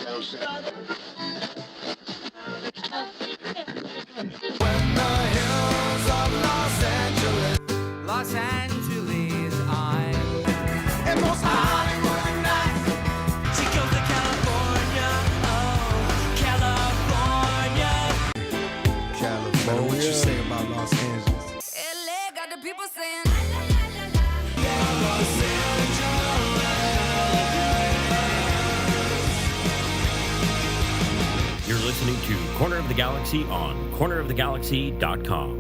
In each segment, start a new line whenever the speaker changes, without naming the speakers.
Los Angeles, I'm and most Hollywood nights. She goes to California, oh, California.
What you say about Los Angeles?
LA got the people saying,
You're listening to Corner of the Galaxy on cornerofthegalaxy.com.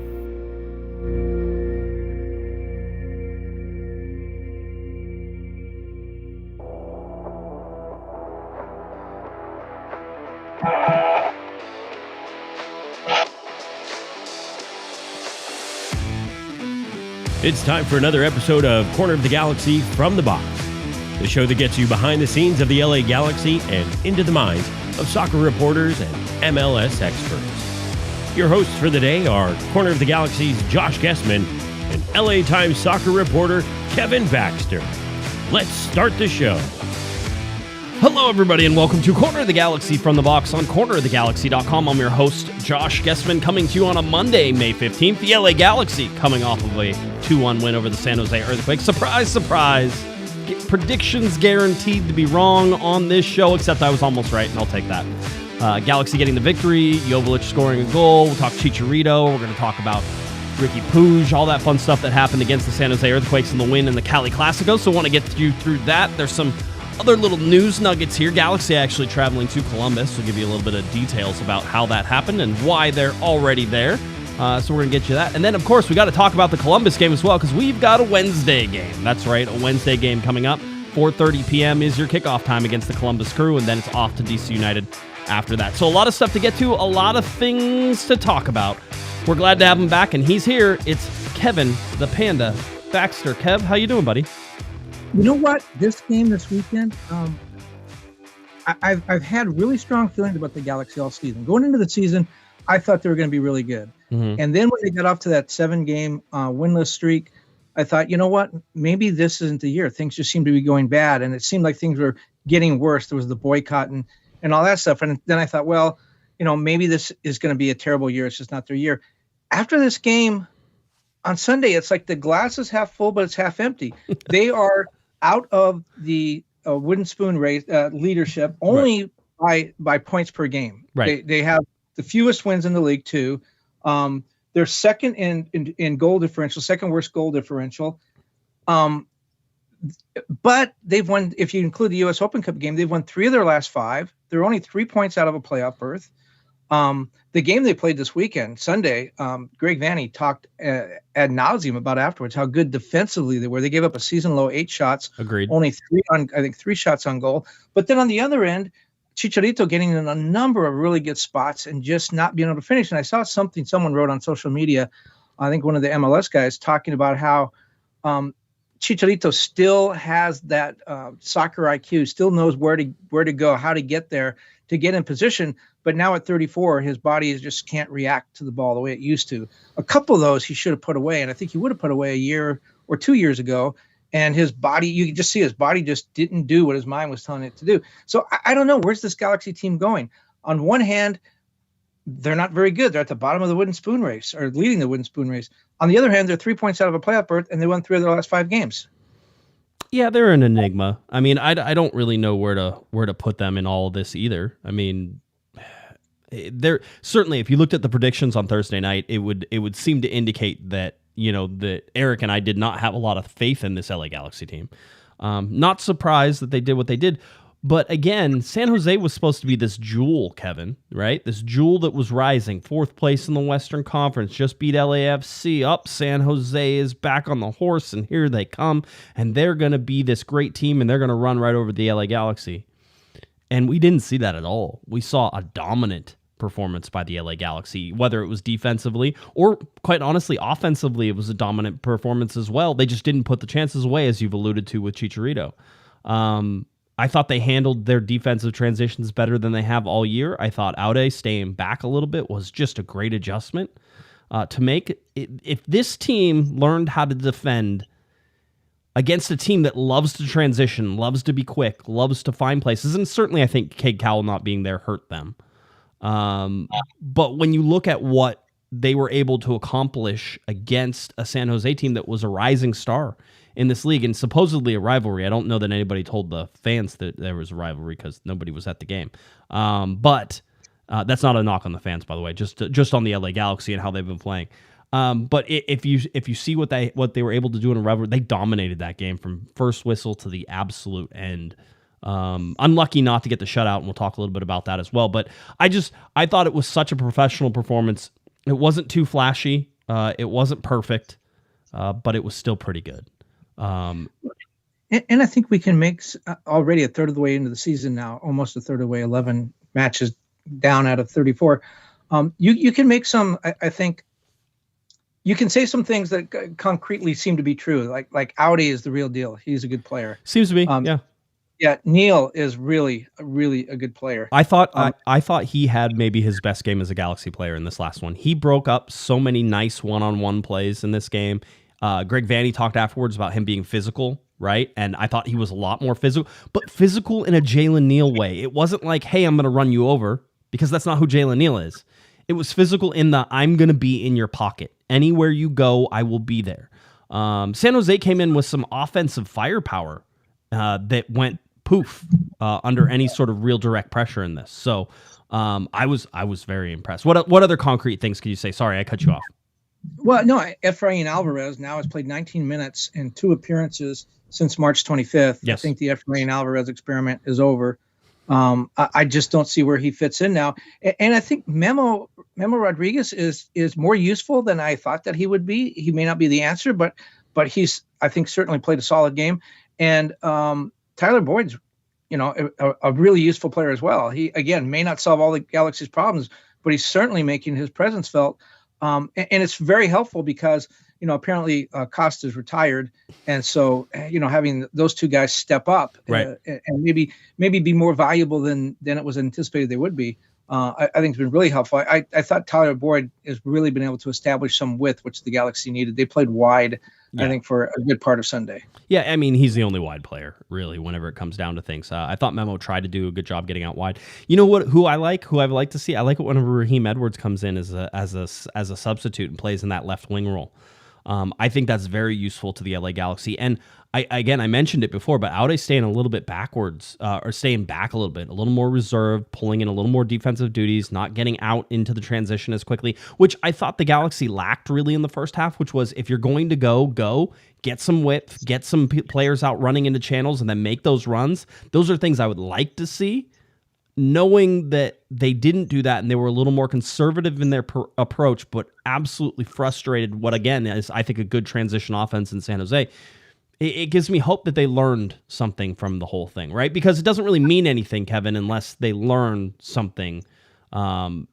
It's time for another episode of Corner of the Galaxy from the Box, the show that gets you behind the scenes of the LA Galaxy and into the minds of soccer reporters and MLS experts. Your hosts for the day are Corner of the Galaxy's Josh Guesman and LA Times soccer reporter Kevin Baxter. Let's start the show.
Hello, everybody, and welcome to Corner of the Galaxy from the Box on cornerofthegalaxy.com. I'm your host, Josh Guesman, coming to you on a Monday, May 15th. The LA Galaxy coming off of a 2-1 win over the San Jose Earthquake. Surprise, surprise. Predictions guaranteed to be wrong on this show, except I was almost right, and I'll take that. Galaxy getting the victory, Joveljic scoring a goal. We'll talk Chicharito. We're going to talk about Ricky Puig, all that fun stuff that happened against the San Jose Earthquakes and the win in the Cali Classico. So I want to get you through that. There's some other little news nuggets here. Galaxy actually traveling to Columbus. We'll give you a little bit of details about how that happened and why they're already there. So we're going to get you that. And then, of course, we got to talk about the Columbus game as well, because we've got a Wednesday game. That's right, a Wednesday game coming up. 4:30 p.m. is your kickoff time against the Columbus Crew, and then it's off to DC United after that. So a lot of stuff to get to, a lot of things to talk about. We're glad to have him back, and he's here. It's Kevin, the Panda Baxter. Kev, how you doing, buddy?
You know what? This game this weekend, I've had really strong feelings about the Galaxy all season. Going into the season, I thought they were going to be really good. Mm-hmm. And then when they got off to that 7-game winless streak, I thought, you know what? Maybe this isn't the year. Things just seem to be going bad. And it seemed like things were getting worse. There was the boycott and all that stuff. And then I thought, well, you know, maybe this is going to be a terrible year. It's just not their year. After this game on Sunday, it's like the glass is half full, but it's half empty. They are out of the wooden spoon race leadership only by points per game.
Right.
They have the fewest wins in the league too. They're second in goal differential, second worst goal differential. But they've won, if you include the U.S. Open Cup game, they've won 3 of their last 5. They're only 3 points out of a playoff berth. The game they played this weekend, Sunday, Greg Vanny talked ad nauseum about afterwards how good defensively they were. They gave up a season low 8 shots.
Agreed.
Only 3 shots on goal. But then on the other end, Chicharito getting in a number of really good spots and just not being able to finish. And I saw something someone wrote on social media, I think one of the MLS guys, talking about how Chicharito still has that soccer IQ, still knows where to go, how to get there, to get in position. But now at 34, his body just can't react to the ball the way it used to. A couple of those he should have put away, and I think he would have put away a year or 2 years ago. And his body, you could just see his body just didn't do what his mind was telling it to do. So I don't know, where's this Galaxy team going? On one hand, they're not very good. They're at the bottom of the wooden spoon race, or leading the wooden spoon race. On the other hand, they're 3 points out of a playoff berth, and they won 3 of their last 5 games.
Yeah, they're an enigma. I mean, I don't really know where to put them in all of this either. I mean, they're certainly, if you looked at the predictions on Thursday night, it would seem to indicate that, you know, that Eric and I did not have a lot of faith in this LA Galaxy team. Not surprised that they did what they did. But again, San Jose was supposed to be this jewel, Kevin, right? This jewel that was rising. 4th place in the Western Conference, just beat LAFC. Up, San Jose is back on the horse, and here they come. And they're going to be this great team, and they're going to run right over the LA Galaxy. And we didn't see that at all. We saw a dominant performance by the LA Galaxy, whether it was defensively or, quite honestly, offensively, it was a dominant performance as well. They just didn't put the chances away, as you've alluded to with Chicharito. I thought they handled their defensive transitions better than they have all year. I thought Aude staying back a little bit was just a great adjustment to make. If this team learned how to defend against a team that loves to transition, loves to be quick, loves to find places. And certainly I think Cade Cowell not being there hurt them. But when you look at what they were able to accomplish against a San Jose team that was a rising star in this league and supposedly a rivalry. I don't know that anybody told the fans that there was a rivalry because nobody was at the game. But that's not a knock on the fans, by the way, just on the LA Galaxy and how they've been playing. But if you see what they were able to do in a rivalry, they dominated that game from first whistle to the absolute end. Unlucky not to get the shutout, and we'll talk a little bit about that as well. But I thought it was such a professional performance. It wasn't too flashy. It wasn't perfect, but it was still pretty good.
And I think we can make already a third of the way into the season now, almost a third of the way, 11 matches down out of 34. You can make some, I think, you can say some things that concretely seem to be true. Like Audi is the real deal. He's a good player.
Seems to be, yeah.
Yeah, Neil is really a good player.
I thought he had maybe his best game as a Galaxy player in this last one. He broke up so many nice one-on-one plays in this game. Greg Vanney talked afterwards about him being physical, right? And I thought he was a lot more physical, but physical in a Jalen Neal way. It wasn't like, hey, I'm going to run you over, because that's not who Jalen Neal is. It was physical in the, I'm going to be in your pocket. Anywhere you go, I will be there. San Jose came in with some offensive firepower that went poof under any sort of real direct pressure in this. So I was very impressed. What other concrete things could you say? Sorry, I cut you off.
Well, no, Efrain Alvarez now has played 19 minutes in 2 appearances since March 25th.
Yes.
I think the Efrain Alvarez experiment is over. I just don't see where he fits in now. And I think Memo Rodriguez is more useful than I thought that he would be. He may not be the answer, but he's, I think, certainly played a solid game. And Tyler Boyd's, a really useful player as well. He, again, may not solve all the Galaxy's problems, but he's certainly making his presence felt. And it's very helpful because, apparently Costa's retired. And so, having those two guys step up
right.
And maybe be more valuable than it was anticipated they would be, I think it's been really helpful. I thought Tyler Boyd has really been able to establish some width, which the Galaxy needed. They played wide, yeah. I think, for a good part of Sunday.
Yeah, I mean, he's the only wide player, really, whenever it comes down to things. I thought Memo tried to do a good job getting out wide. You know what? Who I'd like to see? I like it whenever Raheem Edwards comes in as a substitute and plays in that left wing role. I think that's very useful to the LA Galaxy. And I mentioned it before, but Aude staying a little bit backwards, or staying back a little more reserved, pulling in a little more defensive duties, not getting out into the transition as quickly, which I thought the Galaxy lacked really in the first half, which was, if you're going to go, get some width, get some players out running into channels, and then make those runs. Those are things I would like to see. Knowing that they didn't do that and they were a little more conservative in their approach, but absolutely frustrated what, again, is, I think, a good transition offense in San Jose, it gives me hope that they learned something from the whole thing, right? Because it doesn't really mean anything, Kevin, unless they learn something, from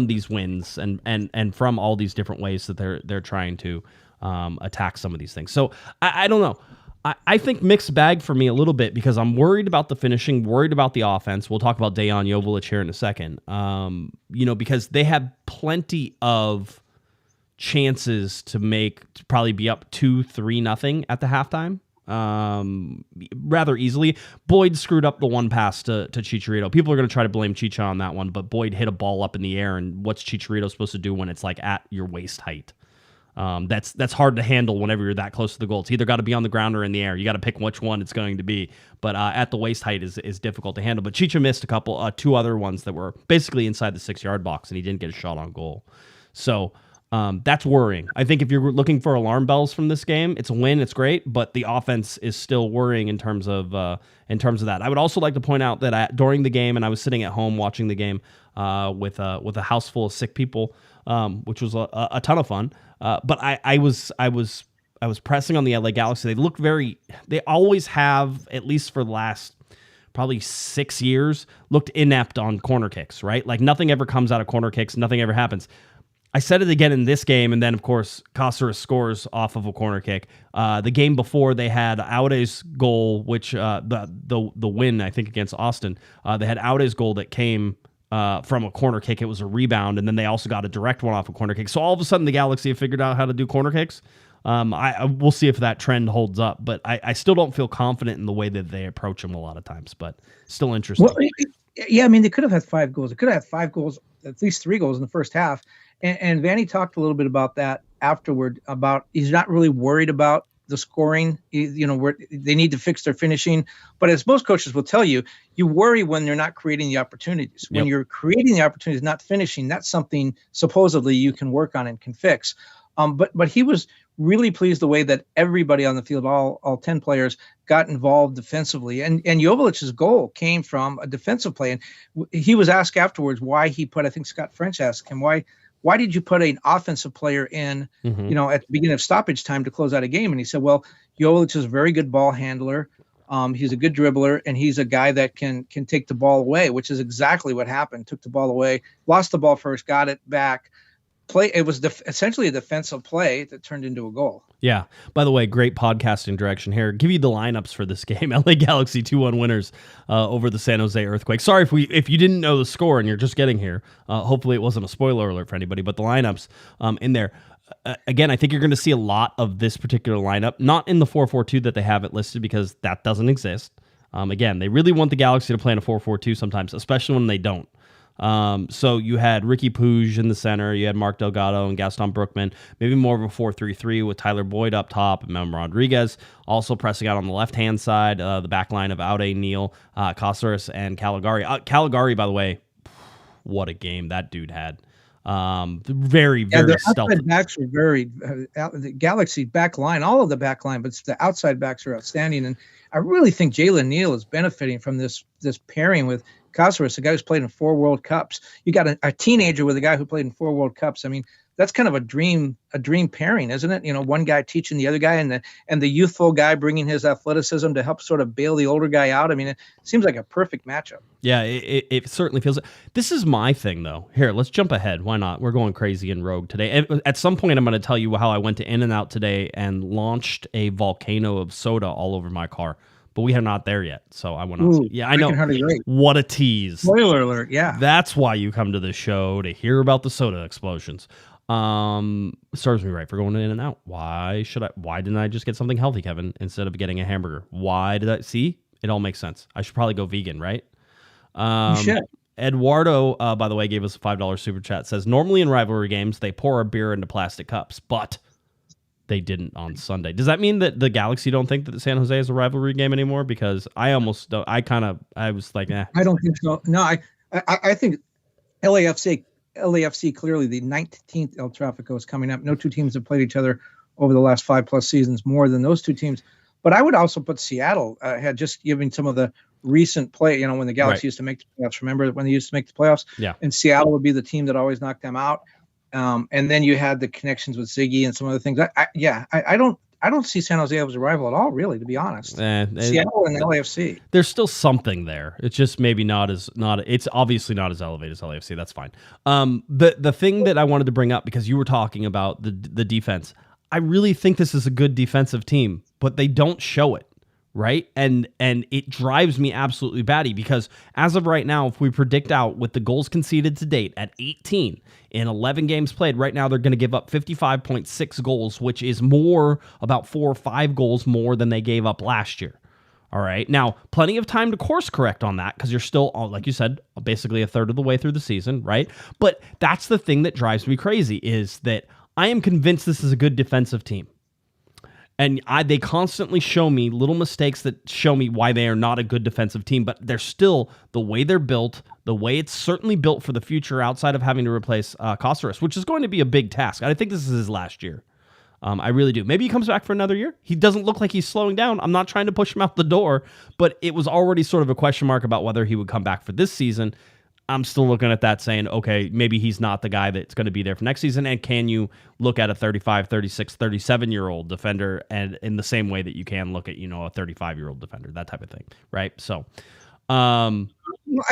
these wins and from all these different ways that they're trying to attack some of these things. So I don't know. I think mixed bag for me a little bit, because I'm worried about the finishing, worried about the offense. We'll talk about Dejan Joveljic here in a second. Because they had plenty of chances to probably be up 2-3-0 at the halftime. Rather easily. Boyd screwed up the one pass to Chicharito. People are going to try to blame Chicha on that one, but Boyd hit a ball up in the air, and what's Chicharito supposed to do when it's like at your waist height? That's hard to handle whenever you're that close to the goal. It's either got to be on the ground or in the air. You got to pick which one it's going to be. But at the waist height is difficult to handle. But Chicha missed two other ones that were basically inside the 6-yard box, and he didn't get a shot on goal. So that's worrying. I think if you're looking for alarm bells from this game, it's a win. It's great, but the offense is still worrying in terms of that. I would also like to point out that during the game, and I was sitting at home watching the game with a house full of sick people, which was a ton of fun. But I was pressing on the LA Galaxy. They always have, at least for the last probably 6 years, looked inept on corner kicks, right? Like nothing ever comes out of corner kicks. Nothing ever happens. I said it again in this game, and then, of course, Cáceres scores off of a corner kick. The game before, they had Aude's goal, which the win, I think, against Austin. They had Aude's goal that came from a corner kick. It was a rebound, and then they also got a direct one off a corner kick. So all of a sudden, the Galaxy have figured out how to do corner kicks. We'll see if that trend holds up, but I still don't feel confident in the way that they approach him a lot of times, but still interesting.
Well, yeah, I mean, they could have had 5 goals. They could have had 5 goals, at least 3 goals in the first half. And Vanny talked a little bit about that afterward, about he's not really worried about the scoring, where they need to fix their finishing. But as most coaches will tell you, you worry when they're not creating the opportunities. When you're creating the opportunities, not finishing, that's something supposedly you can work on and can fix. But he was really pleased the way that everybody on the field, all 10 players, got involved defensively. And Jovelic's goal came from a defensive play. And he was asked afterwards why he put, I think Scott French asked him, why did you put an offensive player in, at the beginning of stoppage time to close out a game? And he said, well, Jovic is a very good ball handler. He's a good dribbler, and he's a guy that can take the ball away, which is exactly what happened. Took the ball away, lost the ball first, got it back. It was essentially a defensive play that turned into a goal.
Yeah. By the way, great podcasting direction here. Give you the lineups for this game. LA Galaxy 2-1 winners over the San Jose Earthquake. Sorry if you didn't know the score and you're just getting here. Hopefully it wasn't a spoiler alert for anybody, but the lineups in there. Again, I think you're going to see a lot of this particular lineup, not in the 4-4-2 that they have it listed, because that doesn't exist. Again, they really want the Galaxy to play in a 4-4-2 sometimes, especially when they don't. So you had Ricky Puig in the center, you had Mark Delgado and Gaston Brookman, maybe more of a 4-3-3 with Tyler Boyd up top and Mem Rodriguez also pressing out on the left-hand side, the back line of Aude, Neal, Caceres, and Caligari. Caligari, by the way, what a game that dude had. Very stealthy.
The backs were very the Galaxy back line, all of the back line, but the outside backs are outstanding. And I really think Jalen Neal is benefiting from this pairing with Caceres, a guy who's played in 4 World Cups. You got a teenager with a guy who played in 4 World Cups. I mean, that's kind of a dream pairing, isn't it? One guy teaching the other guy, and the youthful guy bringing his athleticism to help sort of bail the older guy out. I mean, it seems like a perfect matchup.
Yeah, it certainly feels. This is my thing, though. Here, let's jump ahead. Why not? We're going crazy and rogue today. At some point, I'm going to tell you how I went to In-N-Out today and launched a volcano of soda all over my car. But we are not there yet, so I want to. Yeah, I know. What a tease!
Spoiler alert! Yeah,
that's why you come to this show, to hear about the soda explosions. Serves me right for going in and out. Why didn't I just get something healthy, Kevin, instead of getting a hamburger? Why did I see? It all makes sense. I should probably go vegan, right?
You should.
Eduardo, by the way, gave us a $5 super chat. Says normally in rivalry games they pour a beer into plastic cups, but they didn't on Sunday. Does that mean that the Galaxy don't think that the San Jose is a rivalry game anymore? Because I almost don't. I was like, eh.
I don't think so. No, I think LAFC clearly the 19th El Tráfico is coming up. No two teams have played each other over the last 5+ seasons more than those two teams. But I would also put Seattle had just given some of the recent play. When the Galaxy used to make the playoffs. Remember when they used to make the playoffs?
Yeah.
And Seattle would be the team that always knocked them out. And then you had the connections with Ziggy and some other things. I don't see San Jose as a rival at all, really, to be honest. Seattle and LAFC.
There's still something there. It's just maybe it's obviously not as elevated as LAFC. That's fine. The thing that I wanted to bring up, because you were talking about the defense, I really think this is a good defensive team, but they don't show it. Right. And it drives me absolutely batty, because as of right now, if we predict out with the goals conceded to date at 18 in 11 games played, right now they're going to give up 55.6 goals, which is about 4 or 5 goals more than they gave up last year. All right. Now, plenty of time to course correct on that, because you're still, like you said, basically a third of the way through the season. Right. But that's the thing that drives me crazy, is that I am convinced this is a good defensive team. And they constantly show me little mistakes that show me why they are not a good defensive team, but they're still, the way they're built, the way it's certainly built for the future outside of having to replace Caceres, which is going to be a big task. I think this is his last year. I really do. Maybe he comes back for another year. He doesn't look like he's slowing down. I'm not trying to push him out the door, but it was already sort of a question mark about whether he would come back for this season. I'm still looking at that saying, okay, maybe he's not the guy that's going to be there for next season. And can you look at a 35, 36, 37-year-old defender and in the same way that you can look at, a 35-year-old defender, that type of thing, right? So
I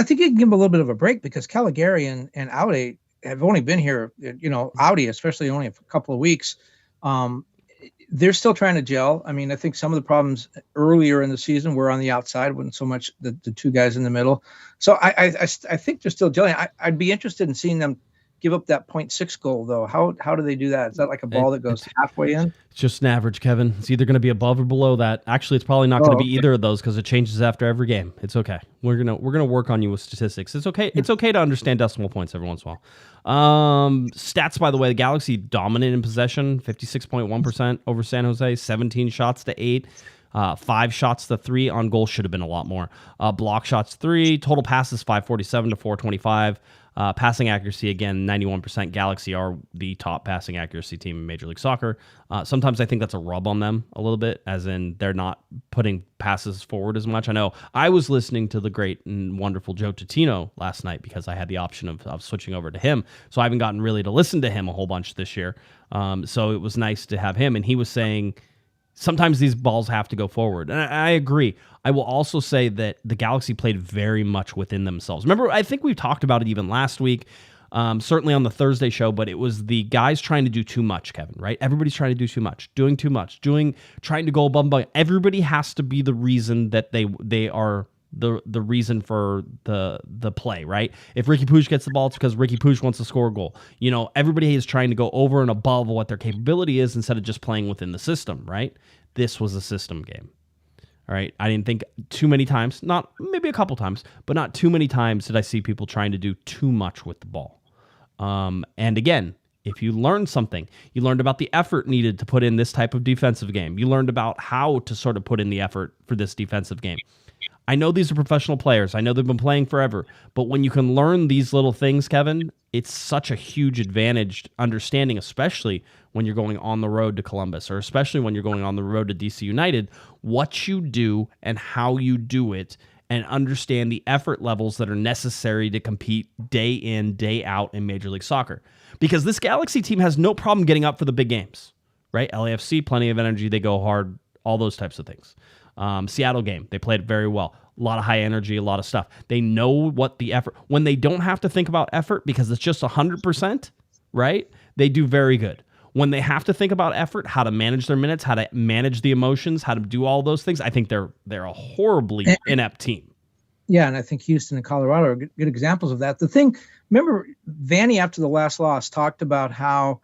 think you can give him a little bit of a break, because Caligari and Aude have only been here, Aude especially only a couple of weeks. They're still trying to gel. I mean, I think some of the problems earlier in the season were on the outside, wasn't so much the two guys in the middle. So I think they're still gelling. I'd be interested in seeing them give up that 0.6 goal though? How do they do that? Is that like a ball that goes halfway in?
It's just an average, Kevin. It's either going to be above or below that. Actually, it's probably not going to be either of those because it changes after every game. It's okay. We're gonna work on you with statistics. It's okay. It's okay to understand decimal points every once in a while. Stats, by the way, the Galaxy dominant in possession, 56.1% over San Jose, 17 shots to 8. 5 shots to 3 on goal, should have been a lot more. Block shots 3, total passes 547 to 425. Passing accuracy, again, 91%. Galaxy are the top passing accuracy team in Major League Soccer. Sometimes I think that's a rub on them a little bit, as in they're not putting passes forward as much. I know I was listening to the great and wonderful Joe Tutino last night because I had the option of switching over to him. So I haven't gotten really to listen to him a whole bunch this year. So it was nice to have him. And he was saying sometimes these balls have to go forward. And I agree. I will also say that the Galaxy played very much within themselves. Remember, I think we talked about it even last week, certainly on the Thursday show, but it was the guys trying to do too much, Kevin, right? Everybody's trying to do too much, doing too much, trying to go above and beyond. Everybody has to be the reason that they are the reason for the play, right? If Ricky Puig gets the ball, it's because Ricky Puig wants to score a goal. You know, everybody is trying to go over and above what their capability is instead of just playing within the system, right? This was a system game. All right. I didn't think too many times, not maybe a couple times, but not too many times did I see people trying to do too much with the ball. And again, if you learned something, you learned about the effort needed to put in this type of defensive game. You learned about how to sort of put in the effort for this defensive game. I know these are professional players. I know they've been playing forever. But when you can learn these little things, Kevin, it's such a huge advantage understanding, especially when you're going on the road to Columbus or especially when you're going on the road to DC United, what you do and how you do it and understand the effort levels that are necessary to compete day in, day out in Major League Soccer. Because this Galaxy team has no problem getting up for the big games, right? LAFC, plenty of energy. They go hard, all those types of things. Seattle game, they played very well. A lot of high energy, a lot of stuff. They know what the effort, when they don't have to think about effort because it's just 100%, right? They do very good. When they have to think about effort, how to manage their minutes, how to manage the emotions, how to do all those things, I think they're a horribly inept team.
Yeah, and I think Houston and Colorado are good examples of that. The thing, remember, Vanny after the last loss talked about how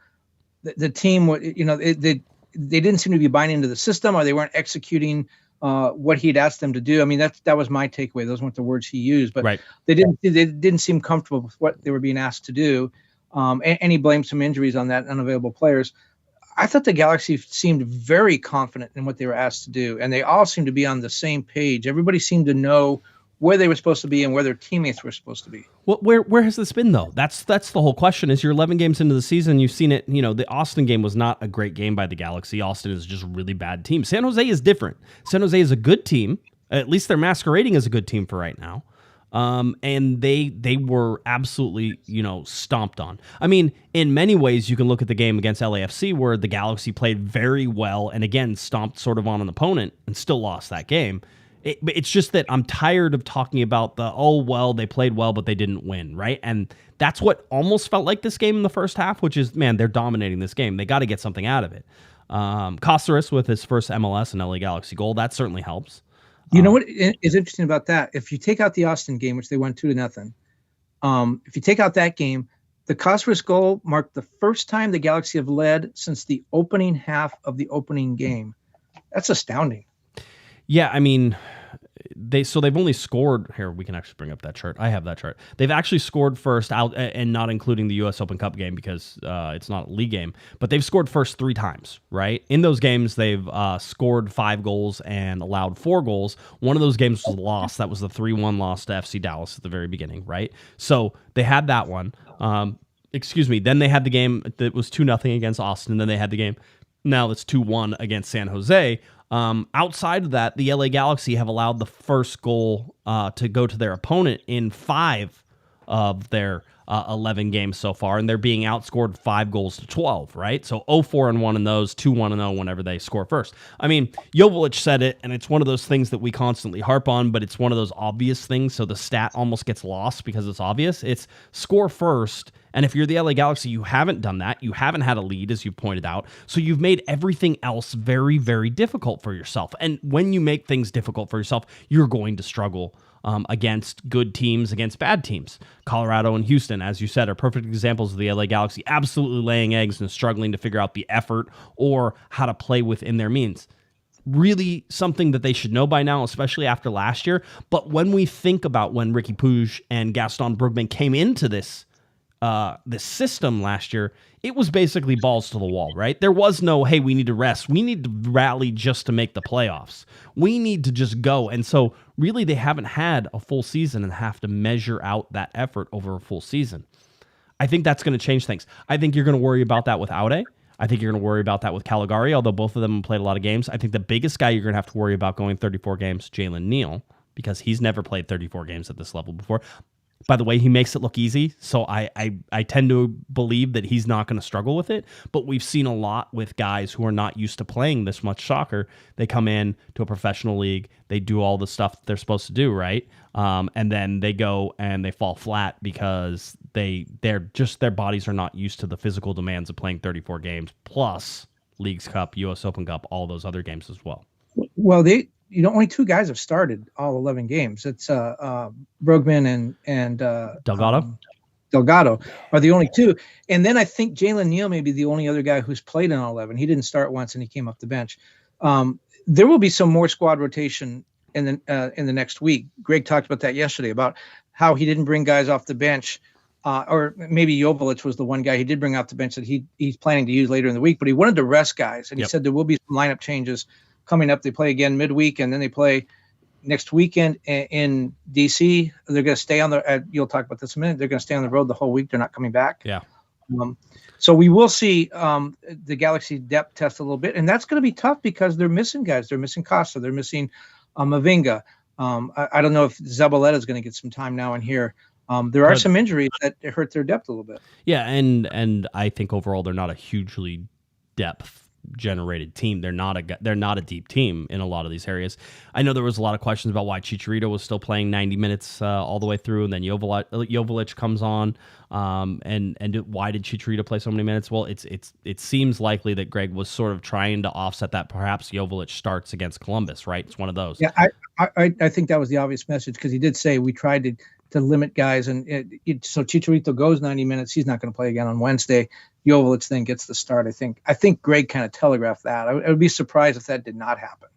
the team, they didn't seem to be buying into the system, or they weren't executing what he'd asked them to do. I mean, that was my takeaway. Those weren't the words he used, but
right.
They didn't seem comfortable with what they were being asked to do. And he blamed some injuries on that, unavailable players. I thought the Galaxy seemed very confident in what they were asked to do, and they all seemed to be on the same page. Everybody seemed to know where they were supposed to be and where their teammates were supposed to be.
Well, where has this been, though? That's the whole question. Is you're 11 games into the season, you've seen it. You know, the Austin game was not a great game by the Galaxy. Austin is just a really bad team. San Jose is different. San Jose is a good team. At least they're masquerading as a good team for right now. And they were absolutely, stomped on. I mean, in many ways, you can look at the game against LAFC where the Galaxy played very well and, again, stomped sort of on an opponent and still lost that game. It's just that I'm tired of talking about they played well, but they didn't win, right? And that's what almost felt like this game in the first half, which is, man, they're dominating this game. They got to get something out of it. Costaris with his first MLS and LA Galaxy goal, that certainly helps.
You know what is interesting about that? If you take out the Austin game, which they won 2-0, if you take out that game, the Costaris goal marked the first time the Galaxy have led since the opening half of the opening game. That's astounding.
Yeah, I mean, they've only scored here. We can actually bring up that chart. I have that chart. They've actually scored first out, and not including the U.S. Open Cup game because it's not a league game. But they've scored first 3 times, right? In those games, they've scored 5 goals and allowed 4 goals. One of those games was a loss. That was the 3-1 loss to FC Dallas at the very beginning, right? So they had that one. Then they had the game that was 2-0 against Austin. Then they had the game now that's 2-1 against San Jose. Outside of that, the LA Galaxy have allowed the first goal to go to their opponent in 5 of their 11 games so far, and they're being outscored 5-12, right? So 0-4-1 in those, 2-1-0 whenever they score first. I mean, Jovic said it, and it's one of those things that we constantly harp on, but it's one of those obvious things, so the stat almost gets lost because it's obvious. It's score first, and if you're the LA Galaxy, you haven't done that. You haven't had a lead, as you pointed out, so you've made everything else very, very difficult for yourself. And when you make things difficult for yourself, you're going to struggle against good teams, against bad teams. Colorado and Houston, as you said, are perfect examples of the LA Galaxy absolutely laying eggs and struggling to figure out the effort or how to play within their means. Really something that they should know by now, especially after last year. But when we think about when Ricky Puig and Gaston Brugman came into this system last year, it was basically balls to the wall, right? There was no, hey, we need to rest. We need to rally just to make the playoffs. We need to just go. And so really they haven't had a full season and have to measure out that effort over a full season. I think that's going to change things. I think you're going to worry about that with Aude. I think you're going to worry about that with Caligari, although both of them played a lot of games. I think the biggest guy you're going to have to worry about going 34 games, Jalen Neal, because he's never played 34 games at this level before. By the way, he makes it look easy, so I tend to believe that he's not going to struggle with it. But we've seen a lot with guys who are not used to playing this much soccer. They come in to a professional league, they do all the stuff that they're supposed to do, right? And then they go and they fall flat because their bodies are not used to the physical demands of playing 34 games plus Leagues Cup, U.S. Open Cup, all those other games as well.
Well, only two guys have started all 11 games. It's Brugman and
Delgado.
Delgado are the only two. And then I think Jalen Neal may be the only other guy who's played in all 11. He didn't start once and he came off the bench. There will be some more squad rotation in the next week. Greg talked about that yesterday, about how he didn't bring guys off the bench. Or maybe Joveljic was the one guy he did bring off the bench that he's planning to use later in the week, but he wanted to rest guys. And he said there will be some lineup changes coming up. They play again midweek, and then they play next weekend in DC. They're going to stay on you'll talk about this in a minute. They're going to stay on the road the whole week. They're not coming back.
Yeah.
So we will see the Galaxy depth test a little bit, and that's going to be tough because they're missing guys. They're missing Costa. They're missing Mavinga. I don't know if Zabaleta is going to get some time now in here. There are some injuries that hurt their depth a little bit.
Yeah, and I think overall they're not a hugely depth generated team. They're not a deep team in a lot of these areas. I know there was a lot of questions about why Chicharito was still playing 90 minutes all the way through, and then Joveljic comes on, and why did Chicharito play so many minutes? Well, it seems likely that Greg was sort of trying to offset that. Perhaps Joveljic starts against Columbus, right? It's one of those.
Yeah, I think that was the obvious message, because he did say we tried to limit guys, and so Chicharito goes 90 minutes. He's not going to play again on Wednesday. Joveljic then gets the start. I think Greg kind of telegraphed that. I would be surprised if that did not happen.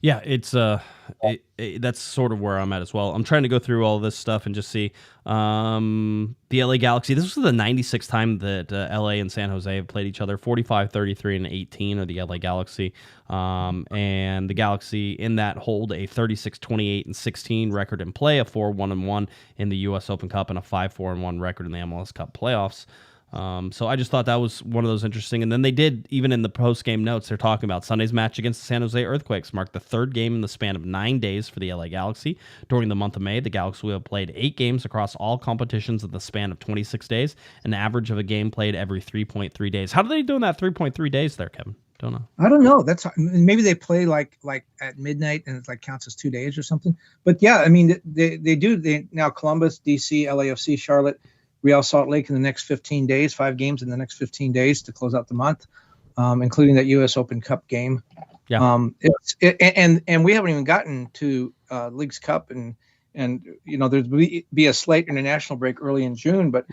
Yeah, it's that's sort of where I'm at as well. I'm trying to go through all this stuff and just see the LA Galaxy. This was the 96th time that LA and San Jose have played each other. 45, 33, and 18 are the LA Galaxy. And the Galaxy in that hold a 36, 28, and 16 record in play, a 4-1-1 in the U.S. Open Cup, and a 5-4-1 record in the MLS Cup playoffs. So I just thought that was one of those interesting. And then they did, even in the post-game notes, they're talking about Sunday's match against the San Jose Earthquakes marked the third game in the span of 9 days for the LA Galaxy. During the month of May, the Galaxy will have played 8 games across all competitions in the span of 26 days, an average of a game played every 3.3 days. How do they do in that 3.3 days there, Kevin? Don't know.
I don't know. Maybe they play like at midnight and it counts as 2 days or something. But yeah, I mean, they do. Now Columbus, DC, LAFC, Charlotte, Real Salt Lake in the next 15 days, 5 games in the next 15 days to close out the month, including that U.S. Open Cup game.
Yeah.
And we haven't even gotten to Leagues Cup, and there's be a slight international break early in June, but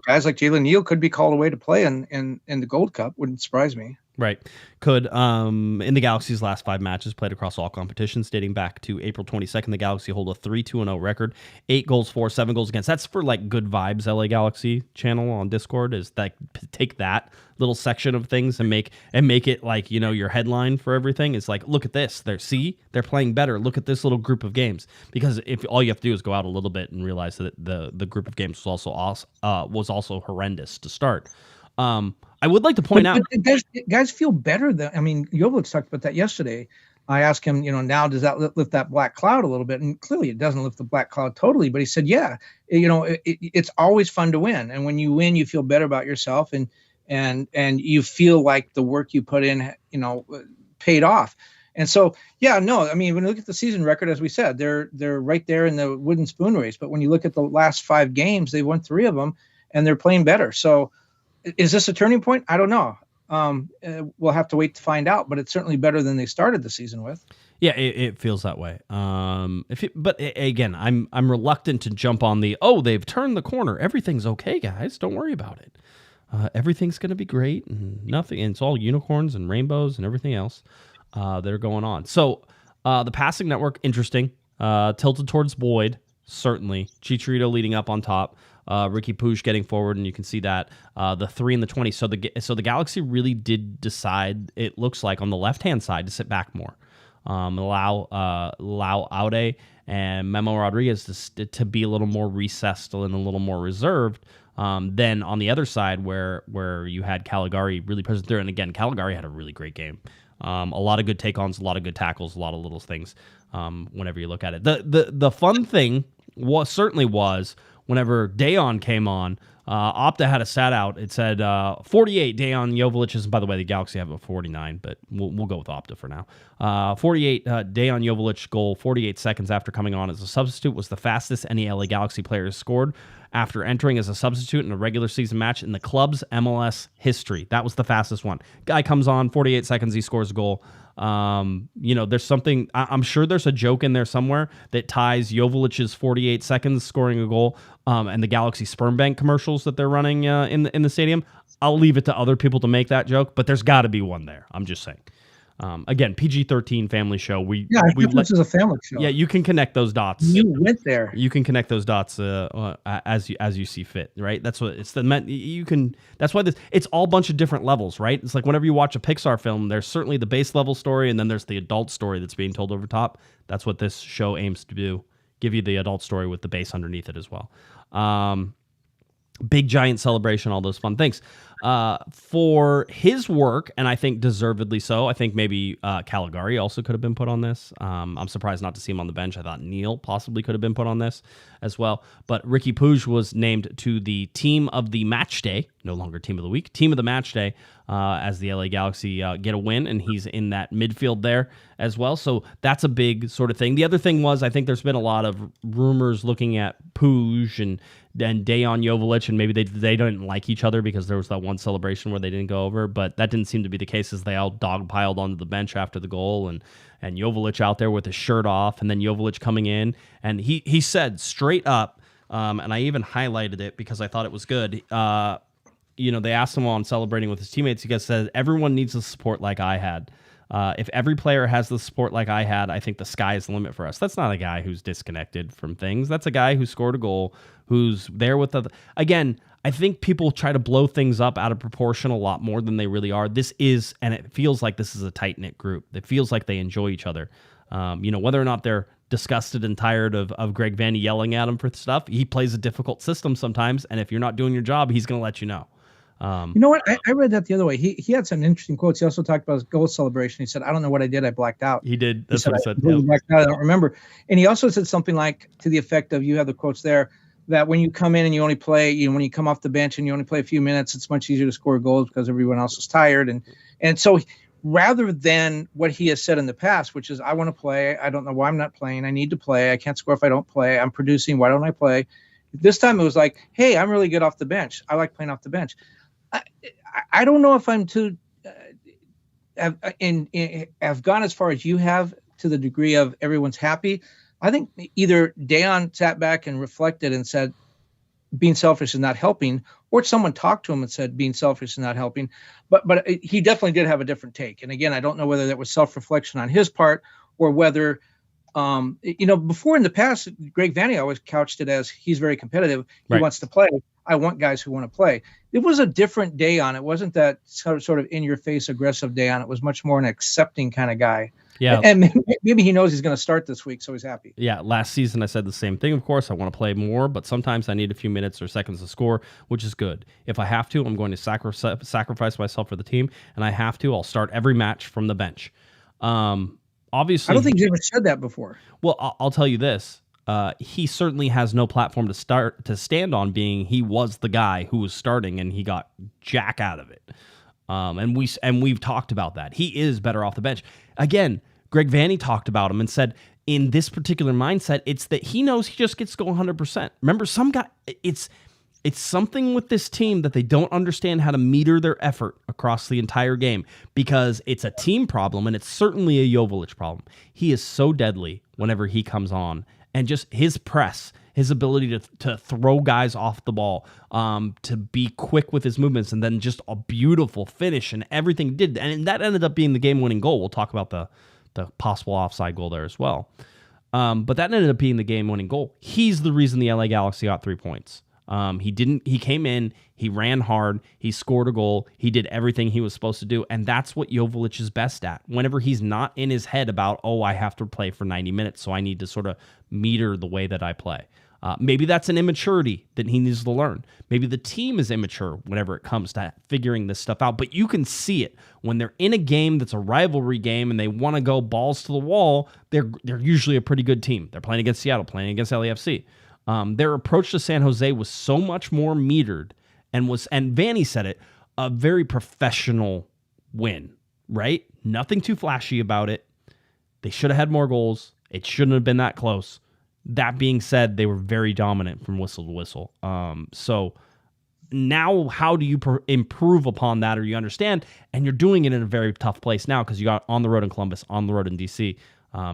guys like Jalen Neal could be called away to play in the Gold Cup. Wouldn't surprise me.
Right. Could, in the Galaxy's last 5 matches played across all competitions dating back to April 22nd, the Galaxy hold a 3-2-0 record, 8 goals for, 7 goals against. That's for Good Vibes LA Galaxy channel on Discord, is that take that little section of things and make it your headline for everything. It's look at this. They're playing better. Look at this little group of games. Because if all you have to do is go out a little bit and realize that the group of games was also horrendous to start. I would like to point out,
guys feel better than. I mean, Joveljic talked about that yesterday. I asked him, now does that lift that black cloud a little bit? And clearly, it doesn't lift the black cloud totally. But he said, yeah, it's always fun to win, and when you win, you feel better about yourself, and you feel like the work you put in, paid off. And so, yeah, no, I mean, when you look at the season record, as we said, they're right there in the wooden spoon race. But when you look at the last 5 games, they won 3 of them, and they're playing better. So, is this a turning point? I don't know. We'll have to wait to find out, but it's certainly better than they started the season with.
Yeah, it feels that way. Again, I'm reluctant to jump on they've turned the corner. Everything's okay, guys. Don't worry about it. Everything's going to be great, and nothing. And it's all unicorns and rainbows and everything else that are going on. So the passing network, interesting. Tilted towards Boyd, certainly. Chicharito leading up on top. Ricky Puig getting forward, and you can see that the 3 and the 20. So the Galaxy really did decide, it looks like, on the left-hand side to sit back more. Allow Aude and Memo Rodriguez to be a little more recessed and a little more reserved than on the other side where you had Caligari really pushing through. And again, Caligari had a really great game. A lot of good take-ons, a lot of good tackles, a lot of little things whenever you look at it. The fun thing certainly was whenever Dejan came on, Opta had a stat out. It said 48 Dejan Jovalich's. By the way, the Galaxy have a 49, but we'll go with Opta for now. 48 Dejan Jovalich goal, 48 seconds after coming on as a substitute, was the fastest any LA Galaxy player has scored after entering as a substitute in a regular season match in the club's MLS history. That was the fastest one. Guy comes on, 48 seconds, he scores a goal. There's something, I'm sure there's a joke in there somewhere that ties Jovalich's 48 seconds scoring a goal and the Galaxy Sperm Bank commercials that they're running in the stadium. I'll leave it to other people to make that joke, but there's got to be one there. I'm just saying. Again, PG-13 family show. This is
a family show.
Yeah, you can connect those dots.
You went there.
You can connect those dots as you see fit, right? That's what it's you can. That's why it's all a bunch of different levels, right? It's like whenever you watch a Pixar film, there's certainly the base level story, and then there's the adult story that's being told over top. That's what this show aims to do: give you the adult story with the base underneath it as well. Big giant celebration, all those fun things. For his work, and I think deservedly so, I think maybe Caligari also could have been put on this. I'm surprised not to see him on the bench. I thought Neil possibly could have been put on this as well. But Ricky Puig was named to the team of the match day, no longer team of the week, team of the match day, as the LA Galaxy get a win, and he's in that midfield there as well. So that's a big sort of thing. The other thing was, I think there's been a lot of rumors looking at Puig and Dejan Jovalich, and maybe they didn't like each other because there was that one celebration where they didn't go over, but that didn't seem to be the case, as they all dogpiled onto the bench after the goal, and Jovalich out there with his shirt off, and then Jovalich coming in, and he said straight up, and I even highlighted it because I thought it was good. They asked him on celebrating with his teammates. He said, "Everyone needs the support like I had. If every player has the support like I had, I think the sky is the limit for us." That's not a guy who's disconnected from things. That's a guy who scored a goal, who's there with again, I think people try to blow things up out of proportion a lot more than they really are. This is, and it feels like this is a tight-knit group. It feels like they enjoy each other. Whether or not they're disgusted and tired of Greg Vanney yelling at him for stuff, he plays a difficult system sometimes, and if you're not doing your job, he's going to let you know.
You know what? I read that the other way. He had some interesting quotes. He also talked about his goal celebration. He said, "I don't know what I did. I blacked out."
He did. That's what he said.
I blacked out. I don't remember. And he also said something like, to the effect of, you have the quotes there, that when you come in and you only play, when you come off the bench and you only play a few minutes, it's much easier to score goals because everyone else is tired. And so rather than what he has said in the past, which is, "I want to play. I don't know why I'm not playing. I need to play. I can't score if I don't play. I'm producing. Why don't I play?" This time it was like, "Hey, I'm really good off the bench. I like playing off the bench." I don't know if I'm too have gone as far as you have, to the degree of everyone's happy. I think either Dejan sat back and reflected and said, being selfish is not helping, or someone talked to him and said, being selfish is not helping. But he definitely did have a different take. And again, I don't know whether that was self-reflection on his part, or whether, before in the past, Greg Vanney always couched it as, he's very competitive. He wants to play. I want guys who want to play. It was a different day on. It wasn't that sort of in-your-face aggressive day on. It was much more an accepting kind of guy. Yeah. And maybe he knows he's going to start this week, so he's happy.
Yeah, last season I said the same thing. Of course, I want to play more, but sometimes I need a few minutes or seconds to score, which is good. If I have to, I'm going to sacrifice myself for the team, and I have to, I'll start every match from the bench. Obviously,
I don't think he's ever said that before.
Well, I'll tell you this. He certainly has no platform to stand on, being he was the guy who was starting and he got jack out of it. And we've talked about that. He is better off the bench. Again, Greg Vanney talked about him and said, in this particular mindset, it's that he knows he just gets to go 100%. Remember, some guy, It's something with this team that they don't understand how to meter their effort across the entire game, because it's a team problem, and it's certainly a Joveljic problem. He is so deadly whenever he comes on, and just his press, his ability to throw guys off the ball, to be quick with his movements, and then just a beautiful finish and everything he did. And that ended up being the game-winning goal. We'll talk about the possible offside goal there as well. But that ended up being the game-winning goal. He's the reason the LA Galaxy got 3 points. He came in, he ran hard, he scored a goal, he did everything he was supposed to do, and that's what Joveljic is best at. Whenever he's not in his head about, I have to play for 90 minutes, so I need to sort of meter the way that I play. Maybe that's an immaturity that he needs to learn. Maybe the team is immature whenever it comes to figuring this stuff out, but you can see it. When they're in a game that's a rivalry game and they want to go balls to the wall, they're usually a pretty good team. They're playing against Seattle, playing against LAFC. Their approach to San Jose was so much more metered and Vanny said it, a very professional win, right? Nothing too flashy about it. They should have had more goals. It shouldn't have been that close. That being said, they were very dominant from whistle to whistle. So now how do you improve upon that, or you understand, and you're doing it in a very tough place now because you got on the road in Columbus, on the road in DC.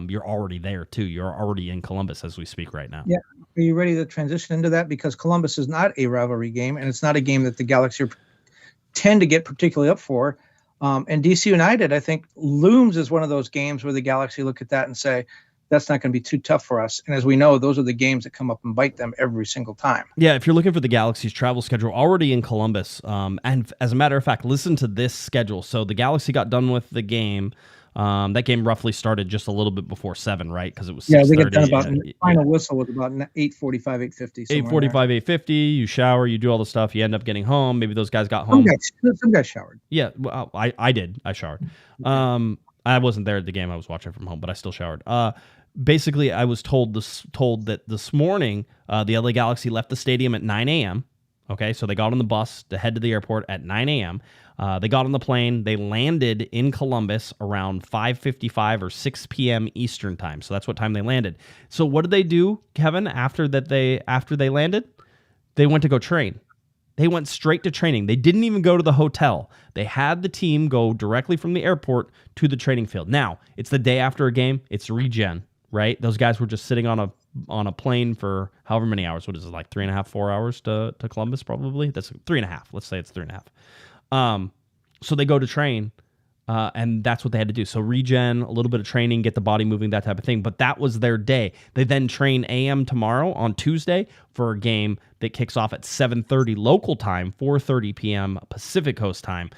You're already there too. You're already in Columbus as we speak right now.
Yeah. Are you ready to transition into that? Because Columbus is not a rivalry game, and it's not a game that the Galaxy tend to get particularly up for. And DC United, I think, looms as one of those games where the Galaxy look at that and say, that's not going to be too tough for us. And as we know, those are the games that come up and bite them every single time.
Yeah, if you're looking for the Galaxy's travel schedule, already in Columbus, and as a matter of fact, listen to this schedule. So the Galaxy got done with the game. That game roughly started just a little bit before 7, right? Because it was 6:30.
Yeah, they got done about final whistle with about 8:45, 8:50.
8:45, 8:50. You shower, you do all the stuff. You end up getting home. Maybe those guys got home.
Some guys showered.
Yeah, well, I did. I showered. I wasn't there at the game. I was watching from home, but I still showered. Basically, I was told that this morning the LA Galaxy left the stadium at 9 a.m. Okay, so they got on the bus to head to the airport at 9 a.m. They got on the plane. They landed in Columbus around 5:55 or 6 p.m. Eastern time. So that's what time they landed. So what did they do, Kevin, after they landed? They went to go train. They went straight to training. They didn't even go to the hotel. They had the team go directly from the airport to the training field. Now, it's the day after a game. It's regen, right? Those guys were just sitting on a plane for however many hours. What is it, like 3.5, 4 hours to Columbus, probably? That's 3.5. Let's say it's 3.5. So they go to train, and that's what they had to do. So regen, a little bit of training, get the body moving, that type of thing. But that was their day. They then train AM tomorrow on Tuesday for a game that kicks off at 7:30 local time, 4:30 p.m. Pacific Coast time,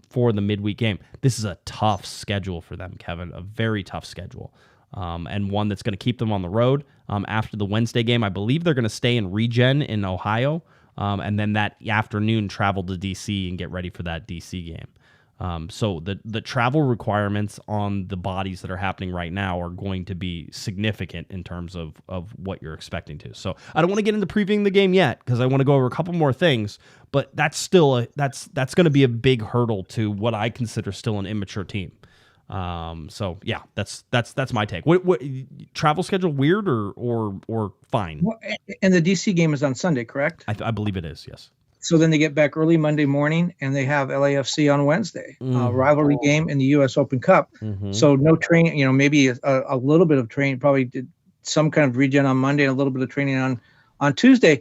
for the midweek game. This is a tough schedule for them, Kevin, a very tough schedule. And one that's going to keep them on the road. After the Wednesday game, I believe they're going to stay in regen in Ohio, and then that afternoon travel to DC and get ready for that DC game. So the travel requirements on the bodies that are happening right now are going to be significant in terms of what you're expecting to. So I don't want to get into previewing the game yet because I want to go over a couple more things, but that's still that's going to be a big hurdle to what I consider still an immature team. So yeah, that's my take. What travel schedule weird or fine?
Well, and the DC game is on Sunday, correct?
I believe it is. Yes.
So then they get back early Monday morning, and they have LAFC on Wednesday, rivalry game in the U.S. Open Cup. Mm-hmm. So no training, maybe a little bit of training, probably did some kind of regen on Monday and a little bit of training on Tuesday.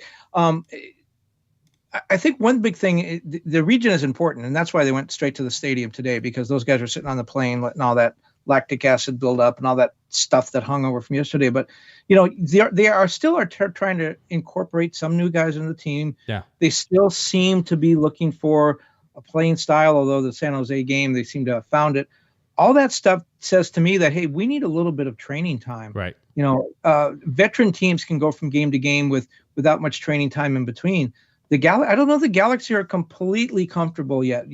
I think one big thing, the regen is important, and that's why they went straight to the stadium today, because those guys are sitting on the plane letting all that lactic acid build up and all that stuff that hung over from yesterday. But, they are still trying to incorporate some new guys in the team.
Yeah.
They still seem to be looking for a playing style, although the San Jose game, they seem to have found it. All that stuff says to me that, hey, we need a little bit of training time.
Right.
Veteran teams can go from game to game without much training time in between. I don't know if the Galaxy are completely comfortable yet.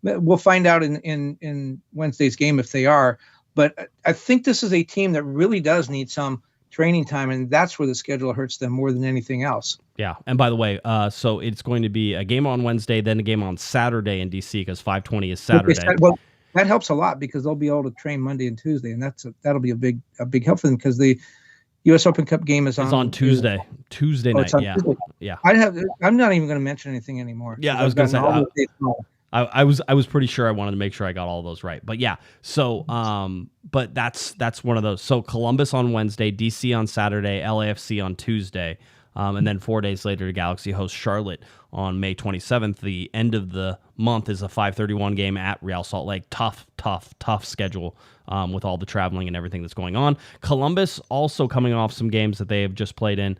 We'll find out in Wednesday's game if they are. But I think this is a team that really does need some training time, and that's where the schedule hurts them more than anything else.
Yeah, and by the way, so it's going to be a game on Wednesday, then a game on Saturday in DC because 5:20 is Saturday.
Well, that helps a lot because they'll be able to train Monday and Tuesday, and that'll be a big help for them because U.S. Open Cup game is
It's on Tuesday. Tuesday night.
It's on
Yeah.
Tuesday.
Yeah.
I'm not even going to mention anything anymore.
Yeah,
'cause
I was
I've
going to
gotten
say,
all the dates wrong.
I was pretty sure I wanted to make sure I got all those right. But yeah, so but that's one of those. So Columbus on Wednesday, DC on Saturday, LAFC on Tuesday, and then 4 days later, Galaxy hosts Charlotte on May 27th. The end of the month is a 5:31 game at Real Salt Lake. Tough schedule with all the traveling and everything that's going on. Columbus also coming off some games that they have just played in,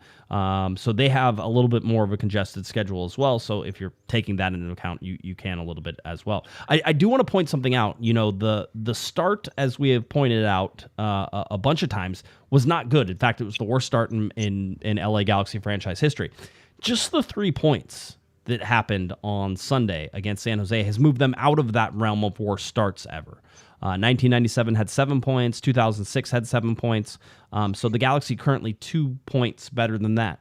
so they have a little bit more of a congested schedule as well. So if you're taking that into account, you can a little bit as well. I do want to point something out. You know, the start, as we have pointed out a bunch of times, was not good. In fact, it was the worst start in LA Galaxy franchise history. Just the 3 points that happened on Sunday against San Jose has moved them out of that realm of worst starts ever. 1997 had 7 points. 2006 had 7 points. So the Galaxy currently 2 points better than that.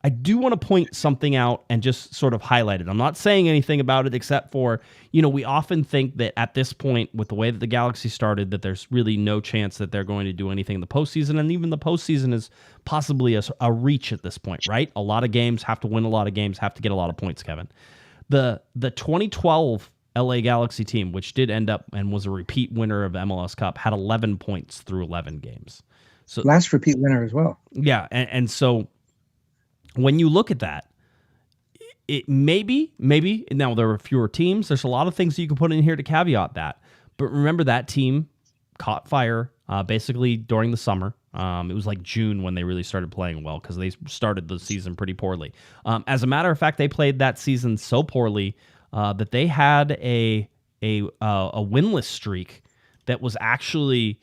I do want to point something out and just sort of highlight it. I'm not saying anything about it except for, you know, we often think that at this point, with the way that the Galaxy started, that there's really no chance that they're going to do anything in the postseason. And even the postseason is possibly a reach at this point, right? A lot of games have to win a lot of games, have to get a lot of points, Kevin. The 2012 LA Galaxy team, which did end up and was a repeat winner of MLS Cup, had 11 points through 11 games. So
Last repeat winner as well.
Yeah, and so when you look at that, it maybe now there were fewer teams. There's a lot of things that you can put in here to caveat that. But remember, that team caught fire basically during the summer. It was like June when they really started playing well because they started the season pretty poorly. As a matter of fact, they played that season so poorly that they had a winless streak that was actually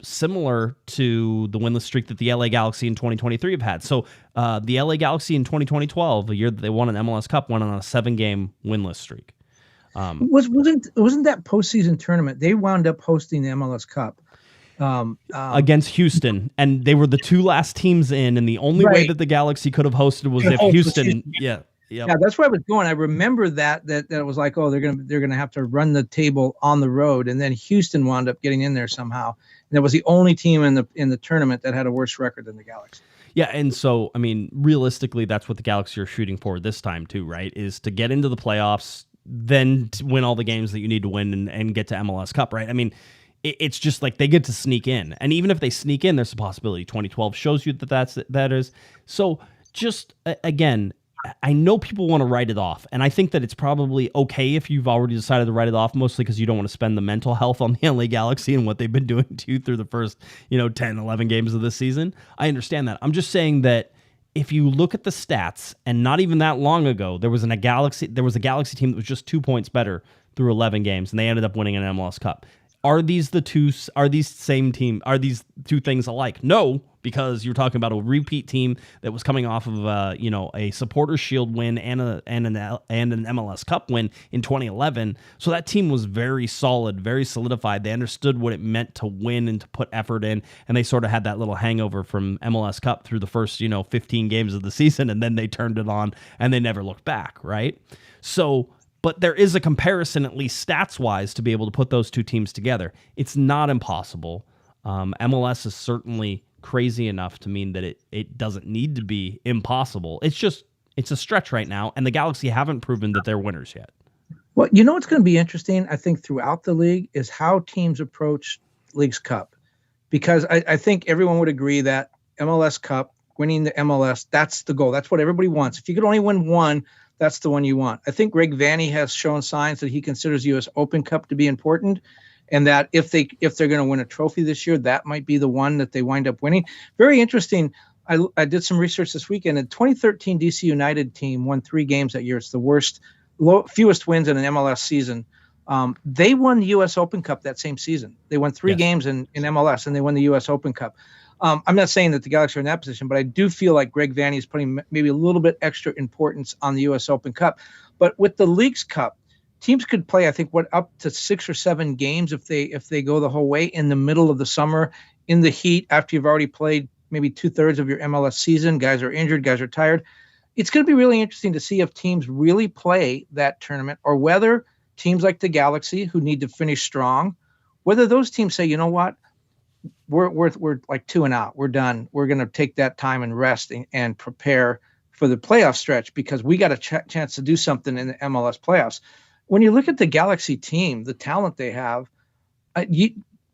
similar to the winless streak that the LA Galaxy in 2023 have had. So the LA Galaxy in 2012, the year that they won an MLS Cup, went on a 7-game winless streak.
Wasn't that postseason tournament? They wound up hosting the MLS Cup
against Houston, and they were the 2 last teams in, and the only way that the Galaxy could have hosted was if Houston. Yeah,
that's where I was going. I remember that it was like, oh, they're gonna have to run the table on the road, and then Houston wound up getting in there somehow. And that was the only team in the tournament that had a worse record than the Galaxy.
Yeah, and so I mean, realistically, that's what the Galaxy are shooting for this time too, right? Is to get into the playoffs, then to win all the games that you need to win and get to MLS Cup, right? I mean, it's just like they get to sneak in, and even if they sneak in, there's a possibility. 2012 shows you that is. So just again, I know people want to write it off, and I think that it's probably okay if you've already decided to write it off, mostly because you don't want to spend the mental health on the LA Galaxy and what they've been doing to you through the first, 10, 11 games of this season. I understand that. I'm just saying that if you look at the stats, and not even that long ago, there was a Galaxy team that was just 2 points better through 11 games, and they ended up winning an MLS Cup. Are these two things alike? No, because you're talking about a repeat team that was coming off of a Supporters Shield win and an MLS Cup win in 2011. So that team was very solid, very solidified. They understood what it meant to win and to put effort in, and they sort of had that little hangover from MLS Cup through the first 15 games of the season, and then they turned it on and they never looked back, right? So. But there is a comparison, at least stats-wise, to be able to put those two teams together. It's not impossible. MLS is certainly crazy enough to mean that it doesn't need to be impossible. It's a stretch right now, and the Galaxy haven't proven that they're winners yet.
Well, you know what's going to be interesting, I think, throughout the league is how teams approach Leagues Cup. Because I think everyone would agree that MLS Cup, winning the MLS, that's the goal. That's what everybody wants. If you could only win one, that's the one you want. I think Greg Vanny has shown signs that he considers U.S. Open Cup to be important, and that if they're going to win a trophy this year, that might be the one that they wind up winning. Very interesting. I did some research this weekend. A 2013 DC United team won 3 games that year. It's the fewest wins in an MLS season. They won the U.S. Open Cup that same season. They won 3 games in MLS, and they won the U.S. Open Cup. I'm not saying that the Galaxy are in that position, but I do feel like Greg Vanny is putting maybe a little bit extra importance on the U.S. Open Cup. But with the Leagues Cup, teams could play, I think, up to 6 or 7 games if they go the whole way in the middle of the summer, in the heat, after you've already played maybe 2/3 of your MLS season. Guys are injured, guys are tired. It's going to be really interesting to see if teams really play that tournament, or whether teams like the Galaxy, who need to finish strong, whether those teams say, you know what, we're like 2 and out. We're done. We're going to take that time and rest and prepare for the playoff stretch because we got a chance to do something in the MLS playoffs. When you look at the Galaxy team, the talent they have,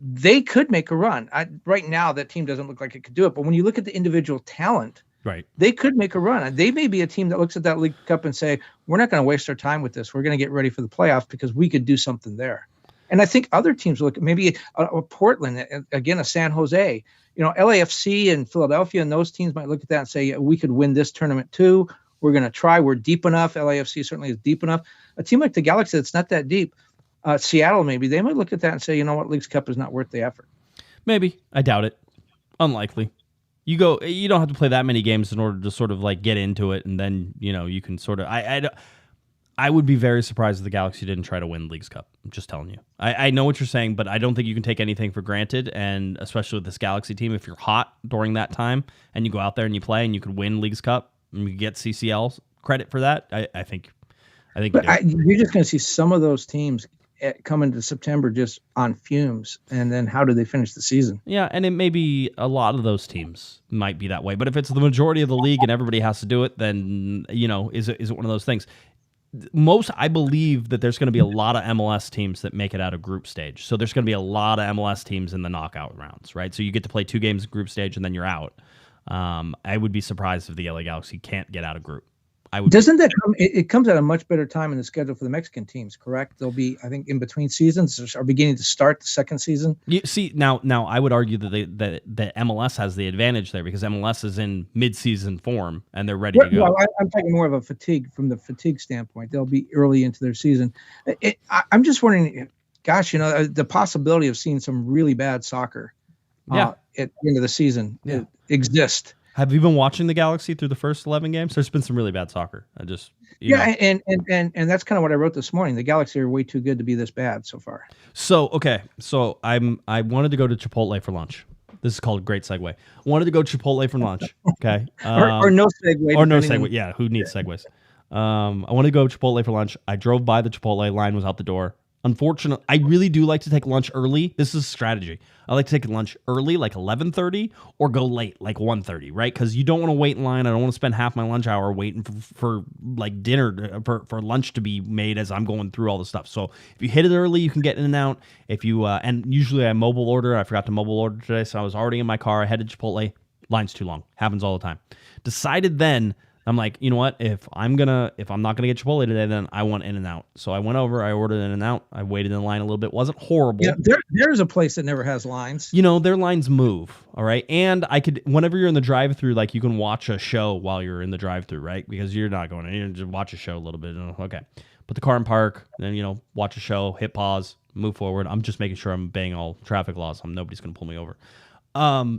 they could make a run. Right now, that team doesn't look like it could do it. But when you look at the individual talent,
right,
they could make a run. They may be a team that looks at that League Cup and say, we're not going to waste our time with this. We're going to get ready for the playoffs because we could do something there. And I think other teams look at maybe a Portland, again, a San Jose, LAFC and Philadelphia, and those teams might look at that and say, yeah, we could win this tournament too. We're going to try. We're deep enough. LAFC certainly is deep enough. A team like the Galaxy that's not that deep, Seattle maybe, they might look at that and say, you know what, Leagues Cup is not worth the effort.
Maybe. I doubt it. Unlikely. You don't have to play that many games in order to sort of like get into it, and then, you can sort of I would be very surprised if the Galaxy didn't try to win Leagues Cup. I'm just telling you. I know what you're saying, but I don't think you can take anything for granted, and especially with this Galaxy team, if you're hot during that time and you go out there and you play and you could win Leagues Cup and you get CCL credit for that, I think.
But you're just going to see some of those teams come into September just on fumes, and then how do they finish the season?
Yeah, and it may be a lot of those teams might be that way, but if it's the majority of the league and everybody has to do it, then is it one of those things? I believe that there's going to be a lot of MLS teams that make it out of group stage. So there's going to be a lot of MLS teams in the knockout rounds, right? So you get to play 2 games group stage and then you're out. I would be surprised if the LA Galaxy can't get out of group.
Doesn't that come? It comes at a much better time in the schedule for the Mexican teams, correct? They'll be, I think, in between seasons, are beginning to start the second season.
You see, now I would argue that MLS has the advantage there because MLS is in mid-season form and they're ready to go.
Well, I'm talking more of a from the fatigue standpoint. They'll be early into their season. I'm just wondering, gosh, the possibility of seeing some really bad soccer at the end of the season exists.
Have you been watching the Galaxy through the first 11 games? There's been some really bad soccer.
And that's kind of what I wrote this morning. The Galaxy are way too good to be this bad so far.
So I wanted to go to Chipotle for lunch. This is called a great segue. Wanted to go Chipotle for lunch. Okay,
or no segue.
Or no segue. Yeah, who needs segues? I wanted to go Chipotle for lunch. I drove by the Chipotle. Line was out the door. Unfortunately, I really do like to take lunch early. This is a strategy. I like to take lunch early, like 11:30, or go late, like 1:30, right? Because you don't want to wait in line. I don't want to spend half my lunch hour waiting for like dinner, for lunch to be made as I'm going through all the stuff. So if you hit it early, you can get in and out. If you and usually I mobile order. I forgot to mobile order today, so I was already in my car. I headed to Chipotle. Line's too long. Happens all the time. Decided then. I'm like, you know what? If I'm not gonna get Chipotle today, then I want In-N-Out. So I went over, I ordered In-N-Out. I waited in line a little bit. Wasn't horrible.
Yeah, there's a place that never has lines.
Their lines move. All right, and I could, whenever you're in the drive-through, like you can watch a show while you're in the drive-through, right? Because you're not going in, you just watch a show a little bit. Okay, put the car in park, then watch a show, hit pause, move forward. I'm just making sure I'm obeying all traffic laws. Nobody's gonna pull me over.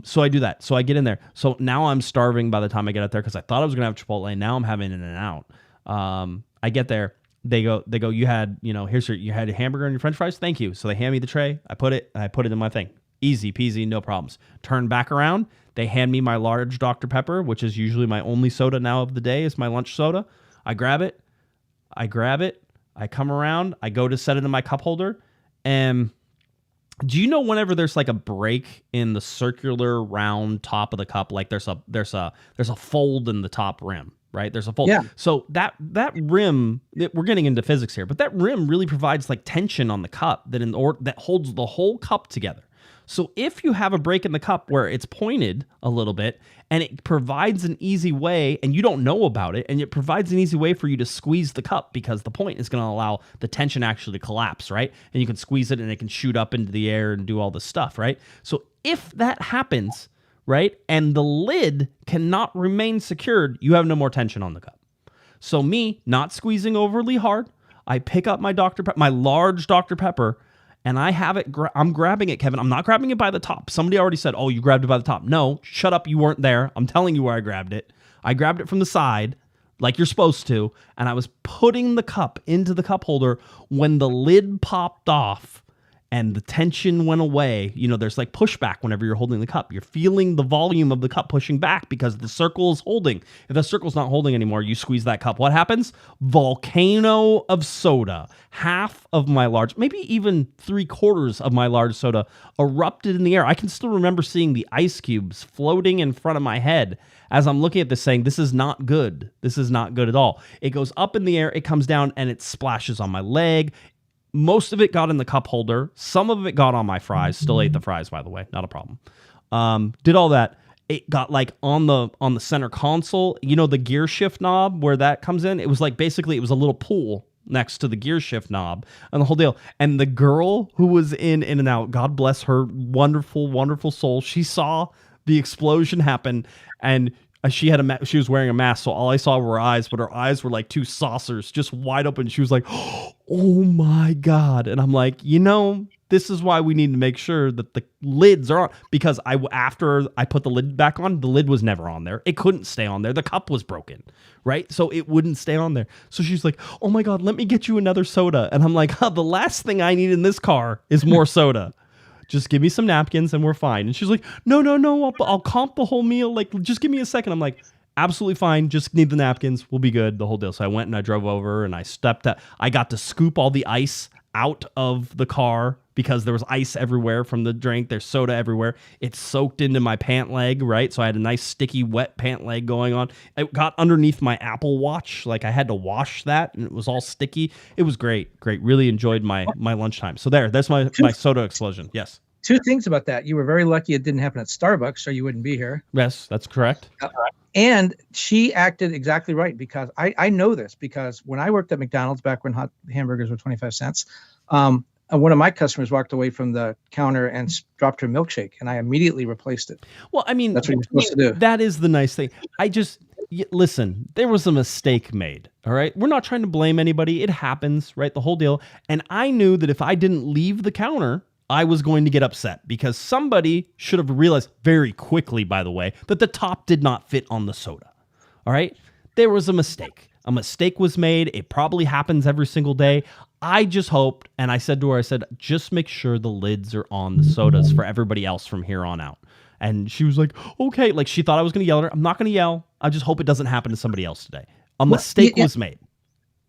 So I do that. So I get in there. So now I'm starving by the time I get out there because I thought I was going to have Chipotle. Now I'm having In-N-Out. I get there. They go, you had, you had a hamburger and your french fries? Thank you. So they hand me the tray. I put it in my thing. Easy peasy, no problems. Turn back around. They hand me my large Dr. Pepper, which is usually my only soda now of the day. Is my lunch soda. I grab it. I come around. I go to set it in my cup holder. And do you know whenever there's like a break in the circular round top of the cup, like there's a fold in the top rim, right? There's a fold.
Yeah.
So that rim, we're getting into physics here, but that rim really provides like tension on the cup that holds the whole cup together. So if you have a break in the cup where it's pointed a little bit and it provides an easy way and you don't know about it, and it provides an easy way for you to squeeze the cup because the point is going to allow the tension actually to collapse, right? And you can squeeze it and it can shoot up into the air and do all this stuff, right? So if that happens, right, and the lid cannot remain secured, you have no more tension on the cup. So me not squeezing overly hard, I pick up my my large Dr. Pepper, and I have it, I'm grabbing it, Kevin. I'm not grabbing it by the top. Somebody already said, oh, you grabbed it by the top. No, shut up, you weren't there. I'm telling you where I grabbed it. I grabbed it from the side, like you're supposed to, and I was putting the cup into the cup holder when the lid popped off, and the tension went away. You know, there's like pushback whenever you're holding the cup. You're feeling the volume of the cup pushing back because the circle is holding. If the circle's not holding anymore, you squeeze that cup. What happens? Volcano of soda. Half of my large, maybe even 3/4 of my large soda erupted in the air. I can still remember seeing the ice cubes floating in front of my head as I'm looking at this saying, this is not good. This is not good at all. It goes up in the air, it comes down, and it splashes on my leg. Most of it got in the cup holder. Some of it got on my fries. Still ate the fries, by the way. Not a problem. Did all that. It got like on the center console. You know, the gear shift knob where that comes in? It was like basically it was a little pool next to the gear shift knob and the whole deal. And the girl who was in and out, God bless her wonderful, wonderful soul, she saw the explosion happen, and she had she was wearing a mask, so all I saw were her eyes, but her eyes were like two saucers, just wide open. She was like, "Oh my God!" And I'm like, you know, this is why we need to make sure that the lids are on, because after I put the lid back on, the lid was never on there. It couldn't stay on there. The cup was broken, right? So it wouldn't stay on there. So she's like, "Oh my God, let me get you another soda." And I'm like, the last thing I need in this car is more soda. Just give me some napkins and we're fine. And she's like, no, I'll comp the whole meal. Like, just give me a second. I'm like, absolutely fine. Just need the napkins. We'll be good. The whole deal. So I went and I drove over and I stepped out. I got to scoop all the ice out of the car because there was ice everywhere from the drink. There's soda everywhere. It soaked into my pant leg, right? So I had a nice sticky wet pant leg going on. It got underneath my Apple Watch. Like I had to wash that and it was all sticky. It was great. Really enjoyed my lunchtime. So that's my soda explosion. Yes.
2 things about that. You were very lucky it didn't happen at Starbucks or you wouldn't be here.
Yes, that's correct.
And she acted exactly right, because I know this because when I worked at McDonald's back when hot hamburgers were 25 cents, one of my customers walked away from the counter and dropped her milkshake, and I immediately replaced it.
Well, I mean,
that's what you're supposed to do.
That is the nice thing. Listen, there was a mistake made, all right? We're not trying to blame anybody. It happens, right? The whole deal. And I knew that if I didn't leave the counter, I was going to get upset because somebody should have realized very quickly, by the way, that the top did not fit on the soda. All right? There was a mistake. A mistake was made. It probably happens every single day. I just hoped, and I said to her, just make sure the lids are on the sodas for everybody else from here on out. And she was like, okay. Like she thought I was going to yell at her. I'm not going to yell. I just hope it doesn't happen to somebody else today. A mistake was made.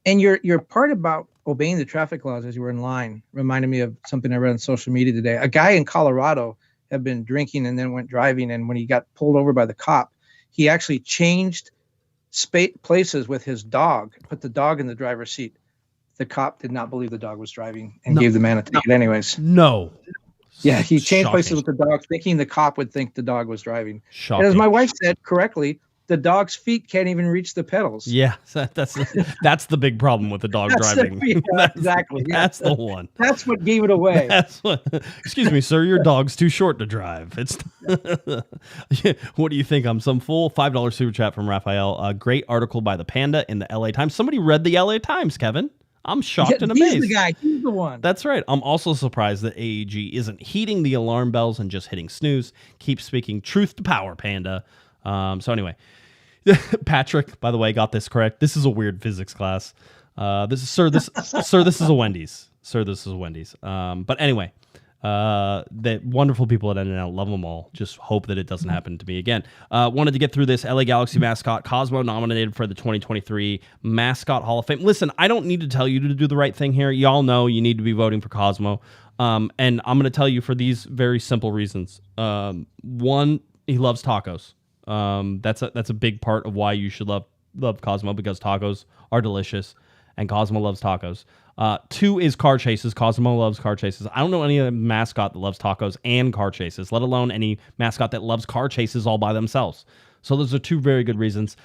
And your part about obeying the traffic laws as you were in line reminded me of something I read on social media today. A guy in Colorado had been drinking and then went driving. And when he got pulled over by the cop, he actually changed places with his dog, put the dog in the driver's seat. The cop did not believe the dog was driving and gave the man a ticket anyways.
No.
Yeah, he changed
Shocking.
places with the dog, thinking the cop would think the dog was driving.
Shocking.
And as my wife said correctly, the dog's feet can't even reach the pedals.
Yeah, that's the big problem with the dog driving.
Exactly.
That's the one.
That's what gave it away.
Excuse me, sir, your dog's too short to drive. It's What do you think? I'm some fool? $5 super chat from Raphael. A great article by the Panda in the LA Times. Somebody read the LA Times, Kevin. I'm shocked and amazed.
He's the guy. He's the one.
That's right. I'm also surprised that AEG isn't heeding the alarm bells and just hitting snooze. Keep speaking truth to power, Panda. So anyway, Patrick, by the way, got this correct. This is a weird physics class. This is a Wendy's. Sir, this is a Wendy's. But anyway, the wonderful people at N&L, love them all. Just hope that it doesn't happen to me again. Wanted to get through this. LA Galaxy mascot Cosmo nominated for the 2023 Mascot Hall of Fame. Listen, I don't need to tell you to do the right thing here. Y'all know you need to be voting for Cosmo. And I'm going to tell you for these very simple reasons. One, he loves tacos. That's a big part of why you should love Cosmo, because tacos are delicious and Cosmo loves tacos. 2 is car chases. Cosmo loves car chases. I don't know any other mascot that loves tacos and car chases, let alone any mascot that loves car chases all by themselves. So those are 2 very good reasons.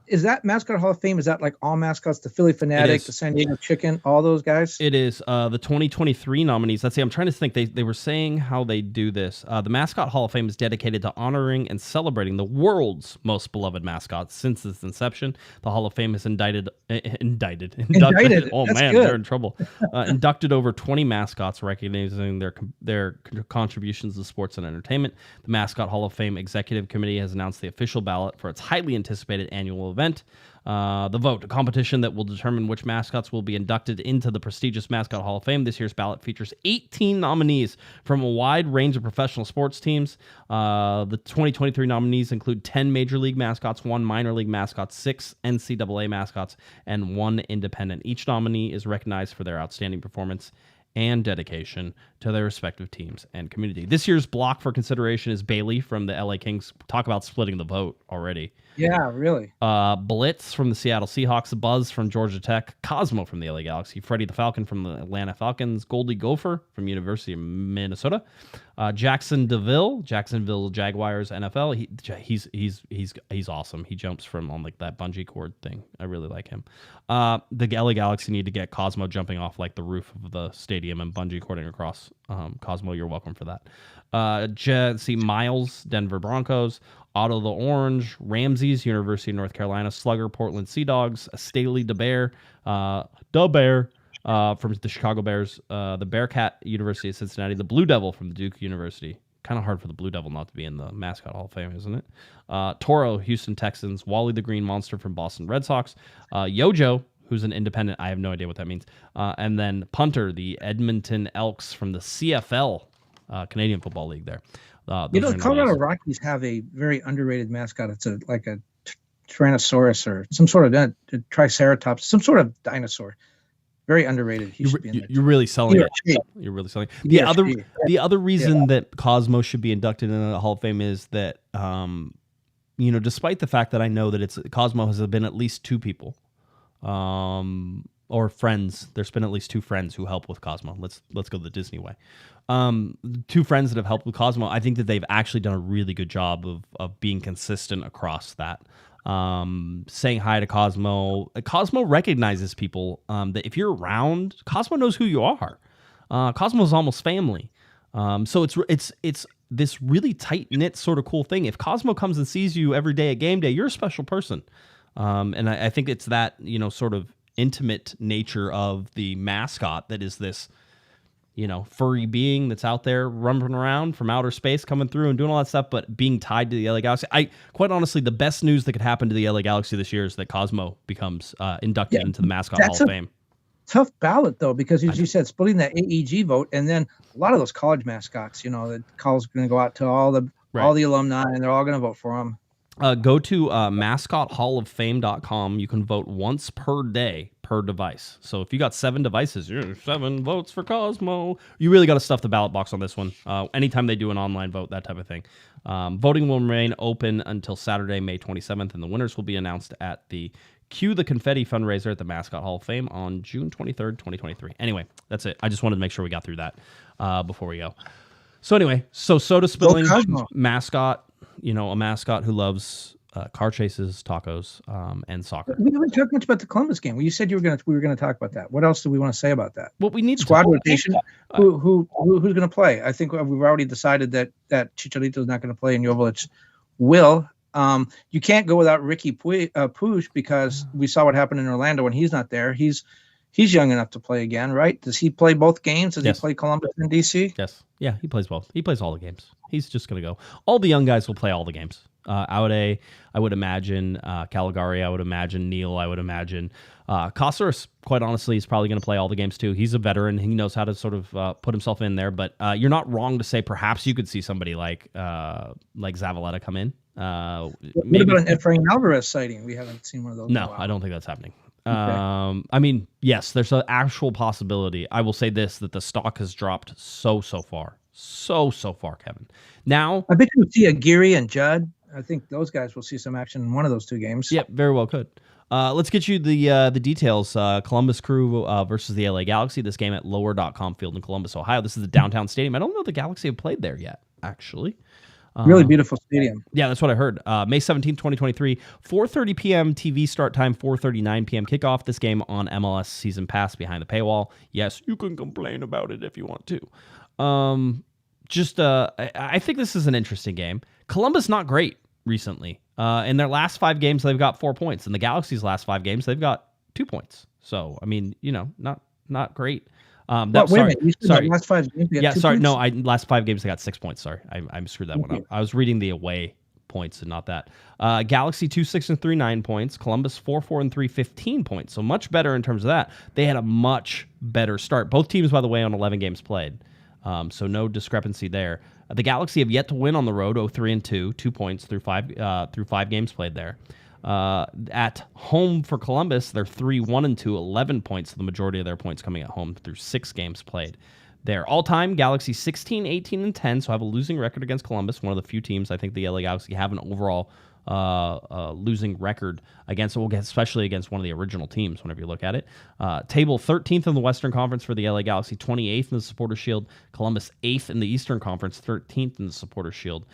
Is that
Mascot Hall of Fame? Is that like all mascots, the Philly Fanatic, the San Diego Chicken, all those guys?
It is. The 2023 nominees. Let's see. I'm trying to think. They were saying how they do this. The Mascot Hall of Fame is dedicated to honoring and celebrating the world's most beloved mascots since its inception. The Hall of Fame has inducted. Oh
That's
man,
good.
they're in trouble. Inducted over 20 mascots, recognizing their contributions to sports and entertainment. The Mascot Hall of Fame Executive Committee has announced the official ballot for its highly anticipated annual event. The vote, a competition that will determine which mascots will be inducted into the prestigious Mascot Hall of Fame. This year's ballot features 18 nominees from a wide range of professional sports teams. The 2023 nominees include 10 Major League mascots, 1 minor league mascot, 6 NCAA mascots, and 1 independent. Each nominee is recognized for their outstanding performance and dedication to their respective teams and community. This year's block for consideration is Bailey from the LA Kings. Talk about splitting the vote already.
Yeah, really.
Blitz from the Seattle Seahawks, Buzz from Georgia Tech, Cosmo from the LA Galaxy, Freddie the Falcon from the Atlanta Falcons, Gopher from University of Minnesota, Jacksonville Jaguars NFL. He's awesome. He jumps from on like that bungee cord thing. I really like him. The LA Galaxy need to get Cosmo jumping off like the roof of the stadium and bungee cording across. Cosmo, you're welcome for that. Miles, Denver Broncos, Otto the Orange, Ramses, University of North Carolina, Slugger, Portland Sea Dogs, Staley the Bear, from the Chicago Bears, the Bearcat, University of Cincinnati, the Blue Devil from the Duke University. Kind of hard for the Blue Devil not to be in the Mascot Hall of Fame, isn't it? Toro, Houston Texans, Wally the Green Monster from Boston Red Sox, Yojo, who's an independent. I have no idea what that means. And then Punter, the Edmonton Elks from the CFL, Canadian Football League there.
The Colorado Rockies have a very underrated mascot. It's like a Tyrannosaurus or some sort of a Triceratops, some sort of dinosaur. Very underrated. He should be in there.
You're really selling it. You're really selling it. The other reason that Cosmo should be inducted in the Hall of Fame is that, despite the fact that I know that Cosmo has been at least 2 people, or friends. There's been at least 2 friends who help with Cosmo. Let's go the Disney way. 2 friends that have helped with Cosmo. I think that they've actually done a really good job of being consistent across that. Saying hi to Cosmo. Cosmo recognizes people that if you're around, Cosmo knows who you are. Cosmo is almost family. So it's this really tight knit sort of cool thing. If Cosmo comes and sees you every day at game day, you're a special person. And I think it's that sort of intimate nature of the mascot that is this furry being that's out there rumbling around from outer space, coming through and doing all that stuff, but being tied to the LA Galaxy. Quite honestly, the best news that could happen to the LA Galaxy this year is that Cosmo bemes inducted into the Mascot Hall of Fame.
Tough ballot though, because as you said, splitting that AEG vote, and then a lot of those college mascots, the call's going to go out to all the alumni, and they're all going to vote for them.
Go to mascothalloffame.com. You can vote once per day per device. So if you got 7 devices, 7 votes for Cosmo. You really got to stuff the ballot box on this one. Anytime they do an online vote, that type of thing. Voting will remain open until Saturday, May 27th, and the winners will be announced at the Cue the Confetti fundraiser at the Mascot Hall of Fame on June 23rd, 2023. Anyway, that's it. I just wanted to make sure we got through that before we go. So anyway, soda spilling, mascot, a mascot who loves car chases, tacos, and soccer.
We haven't talked much about the Columbus game. Well, you said we were going to talk about that. What else do we want to say about that?
Well, we need
squad rotation. Who's going to play? I think we've already decided that Chicharito is not going to play and Joveljic will. You can't go without Ricky Puig because we saw what happened in Orlando when he's not there. He's young enough to play again, right? Does he play both games? Does he play Columbus and DC?
Yes. Yeah, he plays both. He plays all the games. He's just going to go. All the young guys will play all the games. Aude, I would imagine. Caligari, I would imagine. Neal, I would imagine. Caceres, quite honestly, is probably going to play all the games too. He's a veteran. He knows how to sort of put himself in there. But you're not wrong to say perhaps you could see somebody like Zavaleta come in.
What about an Efrain Alvarez sighting? We haven't seen one of those.
No, I don't think that's happening. Okay. I mean, yes, there's an actual possibility. I will say this, that the stock has dropped so far. So far, Kevin. Now,
I bet you'll see Aguirre and Judd. I think those guys will see some action in one of those 2 games.
Yep, very well could. Let's get you the details. Columbus Crew versus the LA Galaxy. This game at Lower.com Field in Columbus, Ohio. This is the downtown stadium. I don't know if the Galaxy have played there yet, actually.
Really beautiful stadium.
Yeah, that's what I heard. May 17th, 2023, 4:30 p.m. TV start time, 4:39 p.m. kickoff. This game on MLS Season Pass behind the paywall. Yes, you can complain about it if you want to. I think this is an interesting game. Columbus not great recently. In their last 5 games, they've got 4 points. In the Galaxy's last 5 games, they've got 2 points. So, I mean, not great.
Wait a minute. You said last 5 games.
Yeah, sorry. Points? No, last 5 games they got 6 points. Sorry, I screwed that one up. I was reading the away points and not that. Galaxy 2-6-3, 9 points. Columbus 4-4-3, 15 points. So much better in terms of that. They had a much better start. Both teams, by the way, on 11 games played. So no discrepancy there. The Galaxy have yet to win on the road, 0-3-2, 2 points through five games played there. At home for Columbus, they're 3-1-2, 11 points. The majority of their points coming at home through 6 games played. There. All-time, Galaxy 16, 18, and 10, so have a losing record against Columbus, one of the few teams I think the LA Galaxy have an overall losing record against, especially against one of the original teams whenever you look at it. Table 13th in the Western Conference for the LA Galaxy, 28th in the Supporters Shield. Columbus 8th in the Eastern Conference, 13th in the Supporters Shield.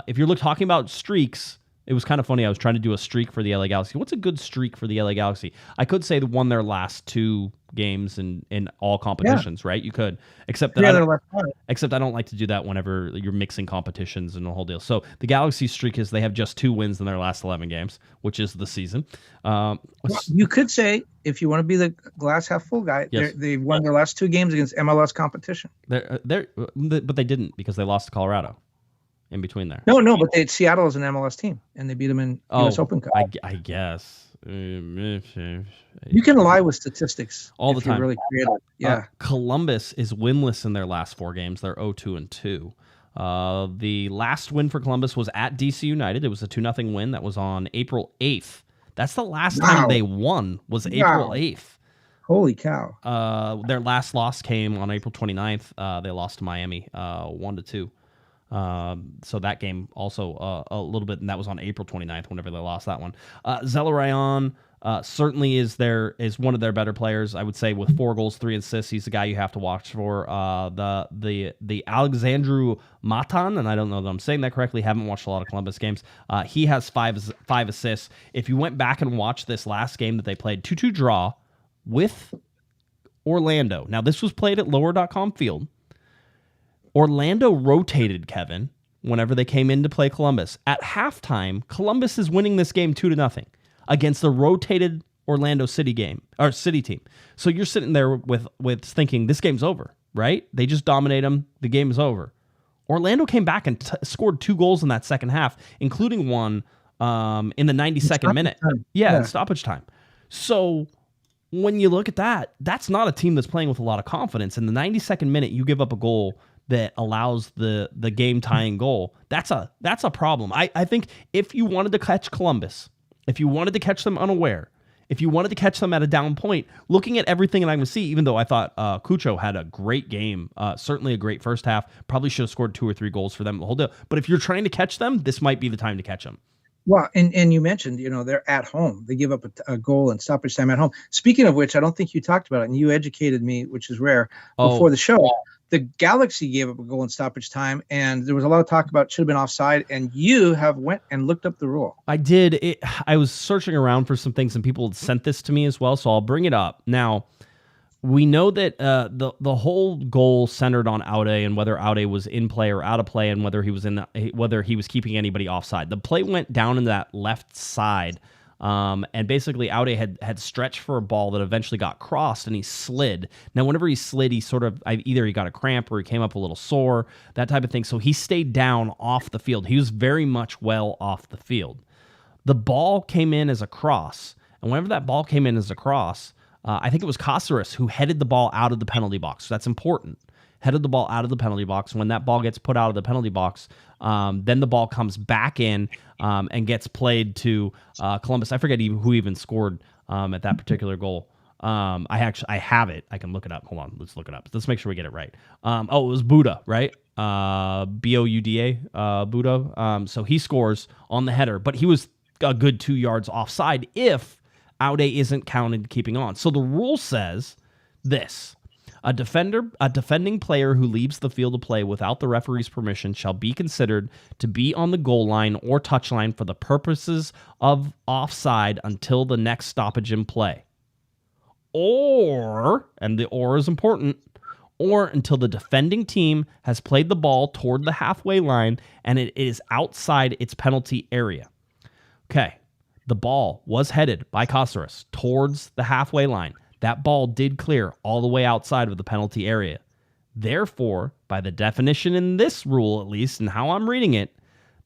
If you're talking about streaks, it was kind of funny. I was trying to do a streak for the LA Galaxy. What's a good streak for the LA Galaxy? I could say they won their last 2 games in all competitions, right? You could, except that I don't like to do that whenever you're mixing competitions and the whole deal. So the Galaxy streak is they have just 2 wins in their last 11 games, which is the season.
You could say, if you want to be the glass half full guy,
yes,
they won their last 2 games against MLS competition.
But they didn't, because they lost to Colorado in between there.
No, but Seattle is an MLS team, and they beat them in US Open Cup.
I guess.
You can lie with statistics
all the time.
You're really creative. Yeah.
Columbus is winless in their last 4 games. They're 0-2-2. The last win for Columbus was at DC United. It was a 2-0 win. That was on April 8th. That's the last time they won, was April 8th.
Holy cow.
Their last loss came on April 29th. They lost to Miami 1-2. So that game also a little bit, and that was on April 29th whenever they lost that one. Zelarayan certainly is one of their better players, I would say, with 4 goals, 3 assists. He's the guy you have to watch for. The Alexandru Matan, and I don't know that I'm saying that correctly, haven't watched a lot of Columbus games. He has 5 assists. If you went back and watched this last game that they played, 2-2 draw with Orlando. Now, this was played at lower.com field. Orlando rotated, Kevin, whenever they came in to play Columbus. At halftime, Columbus is winning this game 2-0 against the rotated Orlando City team. So you're sitting there with thinking this game's over, right? They just dominate them. The game is over. Orlando came back and scored 2 goals in that second half, including one in the 92nd minute. Yeah, stoppage time. So when you look at that, that's not a team that's playing with a lot of confidence. In the 92nd minute, you give up a goal that allows the game tying goal. That's a problem. I think if you wanted to catch Columbus, if you wanted to catch them unaware, if you wanted to catch them at a down point, looking at everything that I'm going to see, even though I thought Cucho had a great game, certainly a great first half, probably should have scored 2 or 3 goals for them the whole day. But if you're trying to catch them, this might be the time to catch them.
Well, and you mentioned, they're at home. They give up a goal in stoppage time at home. Speaking of which, I don't think you talked about it, and you educated me, which is rare, before the show. The Galaxy gave up a goal in stoppage time, and there was a lot of talk about should have been offside, and you have went and looked up the rule.
I did. I was searching around for some things, and people had sent this to me as well, so I'll bring it up. Now, we know that the whole goal centered on Aude and whether Aude was in play or out of play, and whether he was keeping anybody offside. The play went down in that left side. And basically Aude had stretched for a ball that eventually got crossed, and he slid. Now, whenever he slid, he sort of either he got a cramp or he came up a little sore, that type of thing. So he stayed down off the field. He was very much well off the field. The ball came in as a cross, and whenever that ball came in as a cross, I think it was Caceres who headed the ball out of the penalty box. So that's important. Headed the ball out of the penalty box. When that ball gets put out of the penalty box, then the ball comes back in and gets played to Columbus. I forget who even scored at that particular goal. I have it. I can look it up. Hold on. Let's look it up. Let's make sure we get it right. It was Buda, right? Bouda, Buda. So he scores on the header, but he was a good 2 yards offside if Aude isn't counted keeping on. So the rule says this. A defending player who leaves the field of play without the referee's permission shall be considered to be on the goal line or touchline for the purposes of offside until the next stoppage in play. Or, and the or is important, or until the defending team has played the ball toward the halfway line and it is outside its penalty area. Okay, the ball was headed by Caceres towards the halfway line. That ball did clear all the way outside of the penalty area. Therefore, by the definition in this rule, at least, and how I'm reading it,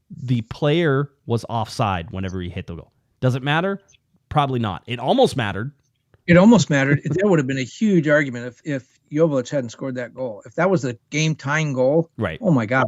the player was offside whenever he hit the goal. Does it matter? Probably not. It almost mattered.
It almost mattered. There would have been a huge argument if Jovic hadn't scored that goal. If that was a game-tying goal,
right?
Oh my God.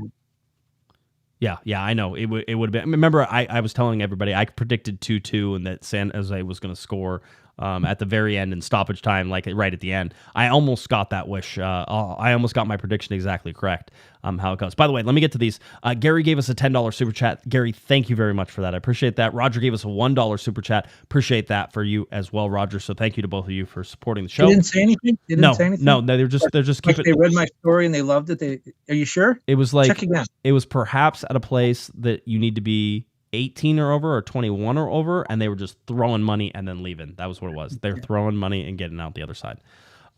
Yeah, I know. It would have been. Remember, I was telling everybody I predicted 2-2 and that San Jose was going to score at the very end in stoppage time, like right at the end. I almost got that wish. I almost got my prediction exactly correct. How it goes. By the way, let me get to these. Gary gave us a $10 super chat. Gary, thank you very much for that. I appreciate that. Roger gave us a $1 super chat. Appreciate that for you as well, Roger. So thank you to both of you for supporting the show.
They didn't say anything.
No, they're just
like they read my story and they loved it. Are you sure?
It was like
check again.
It was perhaps at a place that you need to be 18 or over or 21 or over, and they were just throwing money and then leaving. That was what it was. They're throwing money and getting out the other side.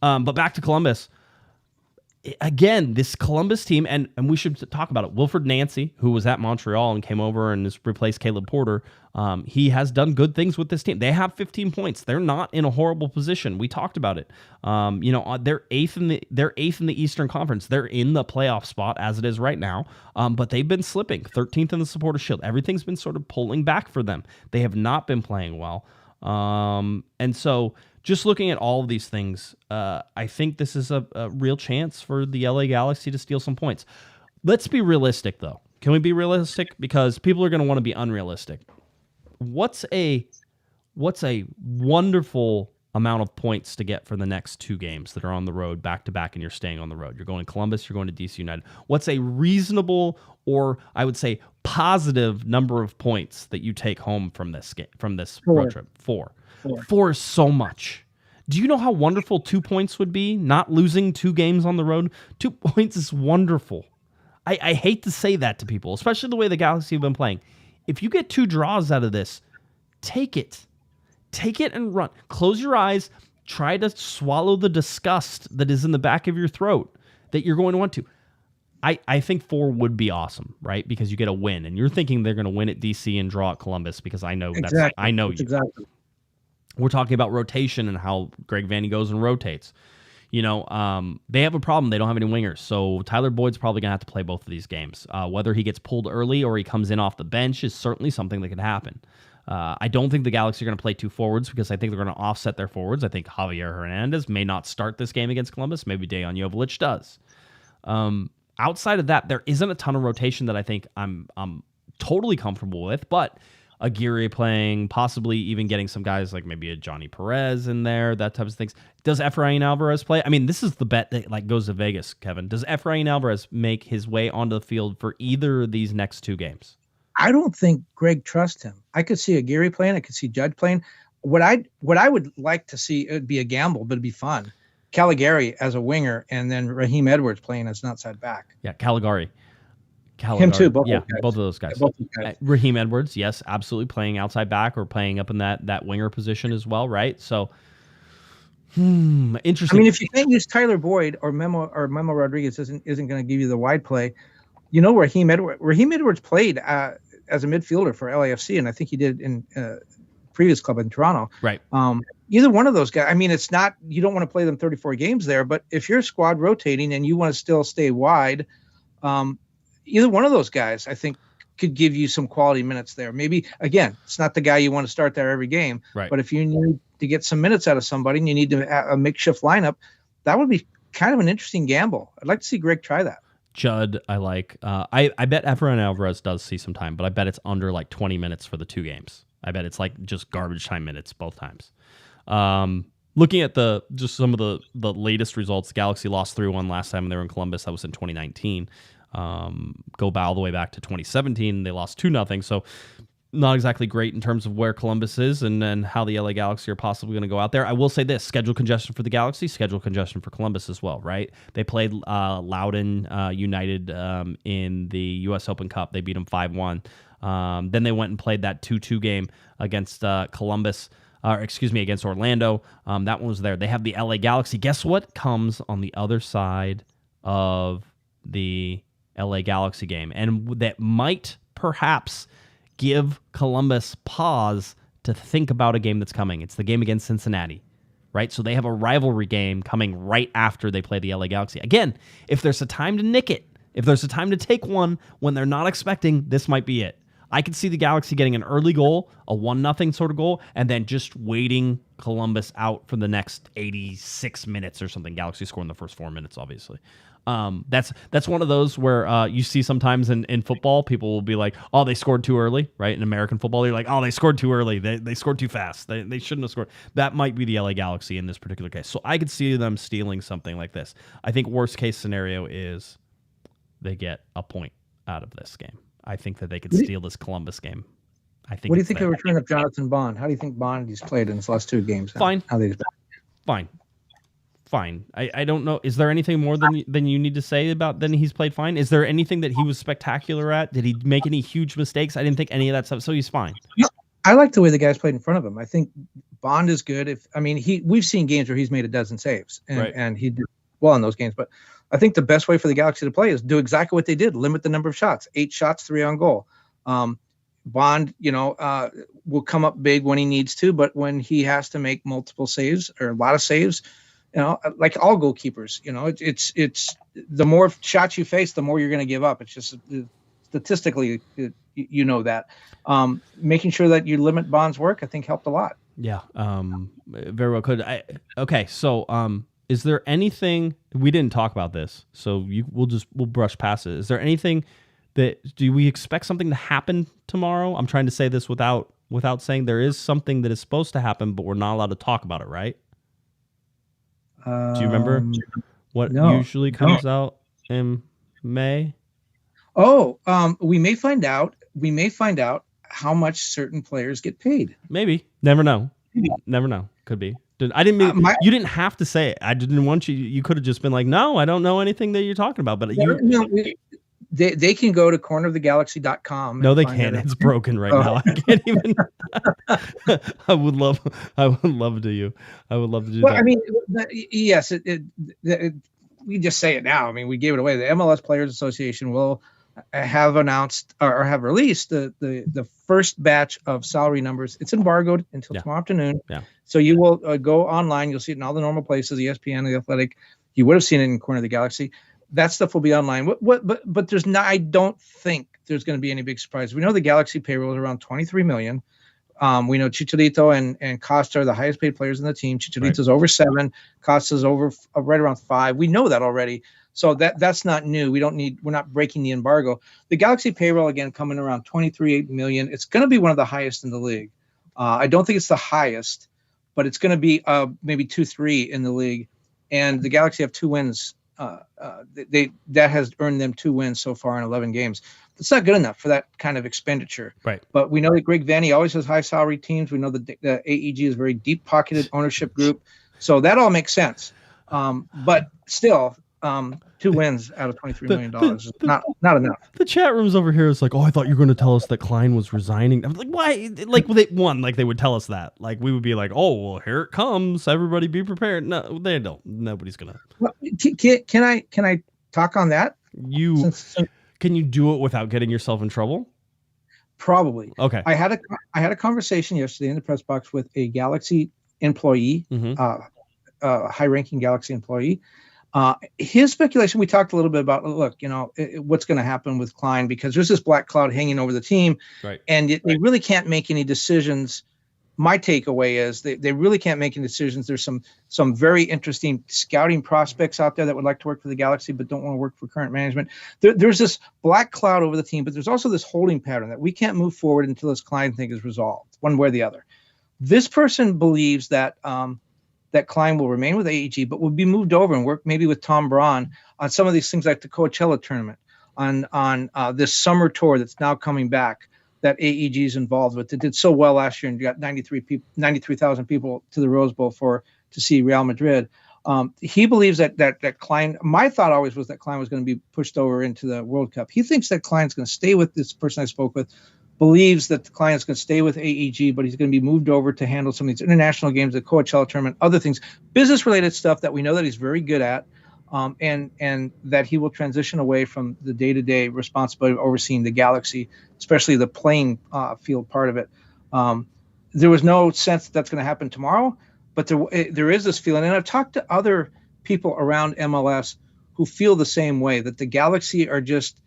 But back to Columbus. Again, this Columbus team, and we should talk about it. Wilfred Nancy, who was at Montreal and came over and has replaced Caleb Porter, he has done good things with this team. They have 15 points. They're not in a horrible position. We talked about it. They're eighth in the Eastern Conference. They're in the playoff spot as it is right now, but they've been slipping. 13th in the Supporters' Shield. Everything's been sort of pulling back for them. They have not been playing well, and so. Just looking at all of these things, I think this is a real chance for the LA Galaxy to steal some points. Let's be realistic, though. Can we be realistic? Because people are going to want to be unrealistic. What's a wonderful amount of points to get for the next two games that are on the road back-to-back and you're staying on the road? You're going to Columbus, you're going to DC United. What's a reasonable, or I would say positive, number of points that you take home from this game, from this road trip? Four is so much. Do you know how wonderful 2 points would be? Not losing 2 games on the road? 2 points is wonderful. I hate to say that to people, especially the way the Galaxy have been playing. If you get 2 draws out of this, take it. Take it and run. Close your eyes. Try to swallow the disgust that is in the back of your throat that you're going to want to. I think 4 would be awesome, right? Because you get a win, and you're thinking they're going to win at DC and draw at Columbus because I know
exactly.
I know you.
Exactly.
We're talking about rotation and how Greg Vanney goes and rotates. They have a problem. They don't have any wingers. So Tyler Boyd's probably going to have to play both of these games. Whether he gets pulled early or he comes in off the bench is certainly something that could happen. I don't think the Galaxy are going to play 2 forwards because I think they're going to offset their forwards. I think Javier Hernandez may not start this game against Columbus. Maybe Dejan Jovic does. Outside of that, there isn't a ton of rotation that I think I'm totally comfortable with, but Aguirre playing, possibly even getting some guys like maybe a Johnny Perez in there, that type of things. Does Efrain Alvarez play? I mean, this is the bet that goes to Vegas, Kevin. Does Efrain Alvarez make his way onto the field for either of these next 2 games?
I don't think Greg trusts him. I could see Aguirre playing. I could see Judge playing. What I would like to see, it'd be a gamble, but it'd be fun. Caligari as a winger, and then Raheem Edwards playing as an outside back.
Yeah, Caligari.
Him too, both
of those guys. Raheem Edwards, yes, absolutely playing outside back or playing up in that winger position as well, right? So, interesting.
I mean, if you can't use Tyler Boyd or Memo Rodriguez isn't going to give you the wide play, Raheem Edwards played as a midfielder for LAFC, and I think he did in previous club in Toronto.
Right.
Either one of those guys. I mean, it's not, you don't want to play them 34 games there, but if your squad rotating and you want to still stay wide, either one of those guys, I think, could give you some quality minutes there. Maybe, again, it's not the guy you want to start there every game,
right.
But if you need to get some minutes out of somebody and you need to have a makeshift lineup, that would be kind of an interesting gamble. I'd like to see Greg try that.
Judd, I like. I bet Efrain Alvarez does see some time, but I bet it's under like 20 minutes for the 2 games. I bet it's like just garbage time minutes both times. Looking at just some of the latest results, the Galaxy lost 3-1 last time they were in Columbus. That was in 2019. Go all the way back to 2017. They lost 2-0. So not exactly great in terms of where Columbus is and how the LA Galaxy are possibly going to go out there. I will say this: schedule congestion for the Galaxy, schedule congestion for Columbus as well, right? They played Loudoun United in the U.S. Open Cup. They beat them 5-1. Then they went and played that 2-2 game against against Orlando. That one was there. They have the LA Galaxy. Guess what comes on the other side of the LA Galaxy game? And that might perhaps give Columbus pause to think about a game that's coming. It's the game against Cincinnati, right? So they have a rivalry game coming right after they play the LA Galaxy. Again, if there's a time to nick it, If there's a time to take one when they're not expecting, this might be it. I could see the Galaxy getting an early goal, a 1-0 sort of goal, and then just waiting Columbus out for the next 86 minutes or something. Galaxy score in the first 4 minutes, obviously. That's one of those where you see sometimes in football, people will be like, oh, they scored too early, right? In American football, you're like, oh, they scored too early. They scored too fast. They shouldn't have scored. That might be the LA Galaxy in this particular case. So I could see them stealing something like this. I think worst case scenario is they get a point out of this game. I think that they could steal this Columbus game. I think.
What do you think of the return of Jonathan Bond? How do you think Bond has played in his last 2 games?
Fine.
How they
Fine. I don't know. Is there anything more than you need to say about then he's played fine? Is there anything that he was spectacular at? Did he make any huge mistakes? I didn't think any of that stuff. So he's fine.
I like the way the guys played in front of him. I think Bond is good. We've seen games where he's made a dozen saves and he did well in those games. But I think the best way for the Galaxy to play is do exactly what they did: limit the number of shots. 8 shots, 3 on goal. Bond, will come up big when he needs to, but when he has to make multiple saves or a lot of saves, like all goalkeepers, it's the more shots you face, the more you're going to give up. It's just statistically, that. Making sure that you limit Bond's work, I think, helped a lot.
Yeah, very well could. Okay, so is there anything we didn't talk about this? So we'll brush past it. Is there anything do we expect something to happen tomorrow? I'm trying to say this without saying there is something that is supposed to happen, but we're not allowed to talk about it, right? Do you remember what usually comes out in May?
We may find out. We may find out how much certain players get paid.
Maybe. Never know. Never know. Could be. I didn't mean you didn't have to say it. I didn't want you. You could have just been like, "No, I don't know anything that you're talking about." But
they can go to cornerofthegalaxy.com.
No, they can't. It's broken right now. I can't even. I would love to do that.
I mean, yes. We just say it now. I mean, we gave it away. The MLS Players Association will have announced or have released the first batch of salary numbers. It's embargoed until tomorrow afternoon. Yeah. So you will go online. You'll see it in all the normal places, ESPN, The Athletic. You would have seen it in Corner of the Galaxy. That stuff will be online. But there's not. I don't think there's going to be any big surprise. We know the Galaxy payroll is around $23 million. We know Chicharito and Costa are the highest paid players in the team. Chicharito's over 7, Costa's over right around 5. We know that already. So that's not new. We're not breaking the embargo. The Galaxy payroll, again, coming around $23 million. It's going to be one of the highest in the league. I don't think it's the highest, but it's going to be maybe 2-3 in the league. And the Galaxy have 2 wins. That has earned them 2 wins so far in 11 games. It's not good enough for that kind of expenditure.
Right.
But we know that Greg Vanney always has high salary teams. We know that the AEG is a very deep pocketed ownership group. So that all makes sense. But still, 2 wins out of $23 million is not enough.
The chat room's over here is like, oh, I thought you were going to tell us that Klein was resigning. I'm like, why? Like, they would tell us that. Like, we would be like, oh, well, here it comes. Everybody be prepared. No, they don't. Nobody's going to.
Well, can I talk on that?
Can you do it without getting yourself in trouble?
Probably.
Okay.
I had a conversation yesterday in the press box with a Galaxy employee, high-ranking Galaxy employee. His speculation, we talked a little bit about, look, what's going to happen with Klein, because there's this black cloud hanging over the team,
right?
And they really can't make any decisions. My takeaway is they really can't make any decisions. There's some very interesting scouting prospects out there that would like to work for the Galaxy but don't want to work for current management. There's this black cloud over the team, but there's also this holding pattern that we can't move forward until this Klein thing is resolved, one way or the other. This person believes that that Klein will remain with AEG, but will be moved over and work maybe with Tom Braun on some of these things like the Coachella tournament, on this summer tour that's now coming back that AEG is involved with. It did so well last year and got 93,000 people to the Rose Bowl to see Real Madrid. He believes that Klein, my thought always was that Klein was going to be pushed over into the World Cup. He thinks that Klein's going to stay with this person I spoke with, believes that the client's going to stay with AEG, but he's going to be moved over to handle some of these international games, the Coachella tournament, other things, business-related stuff that we know that he's very good at, and that he will transition away from the day-to-day responsibility of overseeing the Galaxy, especially the playing field part of it. There was no sense that's going to happen tomorrow, but there is this feeling, and I've talked to other people around MLS who feel the same way, that the galaxy are just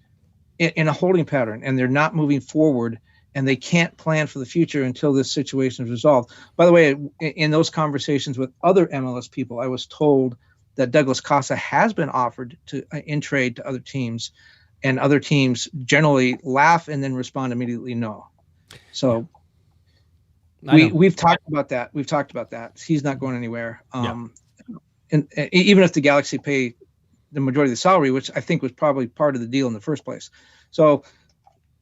in a holding pattern and they're not moving forward, and they can't plan for the future until this situation is resolved. By the way, in those conversations with other MLS people, I was told that Douglas Costa has been offered to in trade to other teams, and other teams generally laugh and then respond immediately no. So we've talked about that. We've talked about that. He's not going anywhere. And even if the Galaxy pay the majority of the salary, which I think was probably part of the deal in the first place. So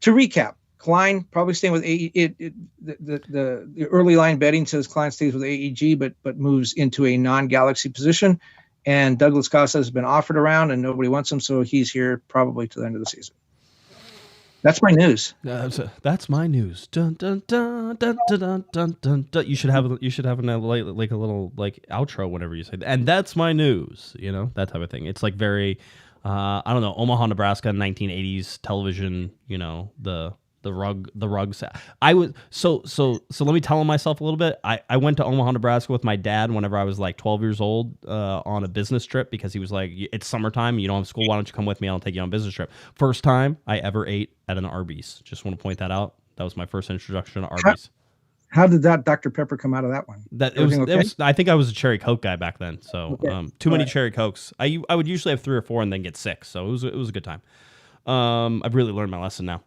to recap, Klein probably staying with AEG. The early line betting says Klein stays with AEG, but moves into a non-Galaxy position. And Douglas Costa has been offered around, and nobody wants him, so he's here probably to the end of the season. That's my news.
That's my news. Dun, dun, dun, dun, dun, dun, dun, dun. You should have like a little like outro whenever you say that. And that's my news. You know, that type of thing. It's like very, I don't know, Omaha, Nebraska, 1980s television. You know, the rugs. I was so let me tell myself a little bit. I went to Omaha, Nebraska with my dad whenever I was like 12 years old on a business trip, because he was like, it's summertime, you don't have school, why don't you come with me, I'll take you on a business trip. First time I ever ate at an Arby's. Just want to point that out. That was my first introduction to Arby's.
How did that Dr. Pepper come out of that one?
It was I think I was a cherry Coke guy back then, so too many cherry Cokes. I would usually have 3 or 4 and then get sick, so it was a good time. I've really learned my lesson now.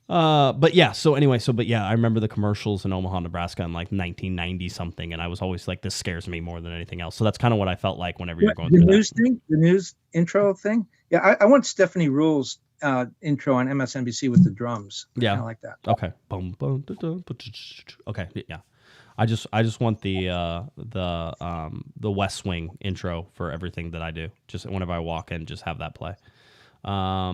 But I remember the commercials in Omaha, Nebraska in like 1990 something, and I was always like, this scares me more than anything else. So that's kind of what I felt like whenever you're going through
the news intro thing. Yeah, I want Stephanie Rule's intro on MSNBC with the drums.
Yeah,
I like that.
Okay. Boom, boom, okay. Yeah. I just want the West Wing intro for everything that I do. Just whenever I walk in, just have that play. All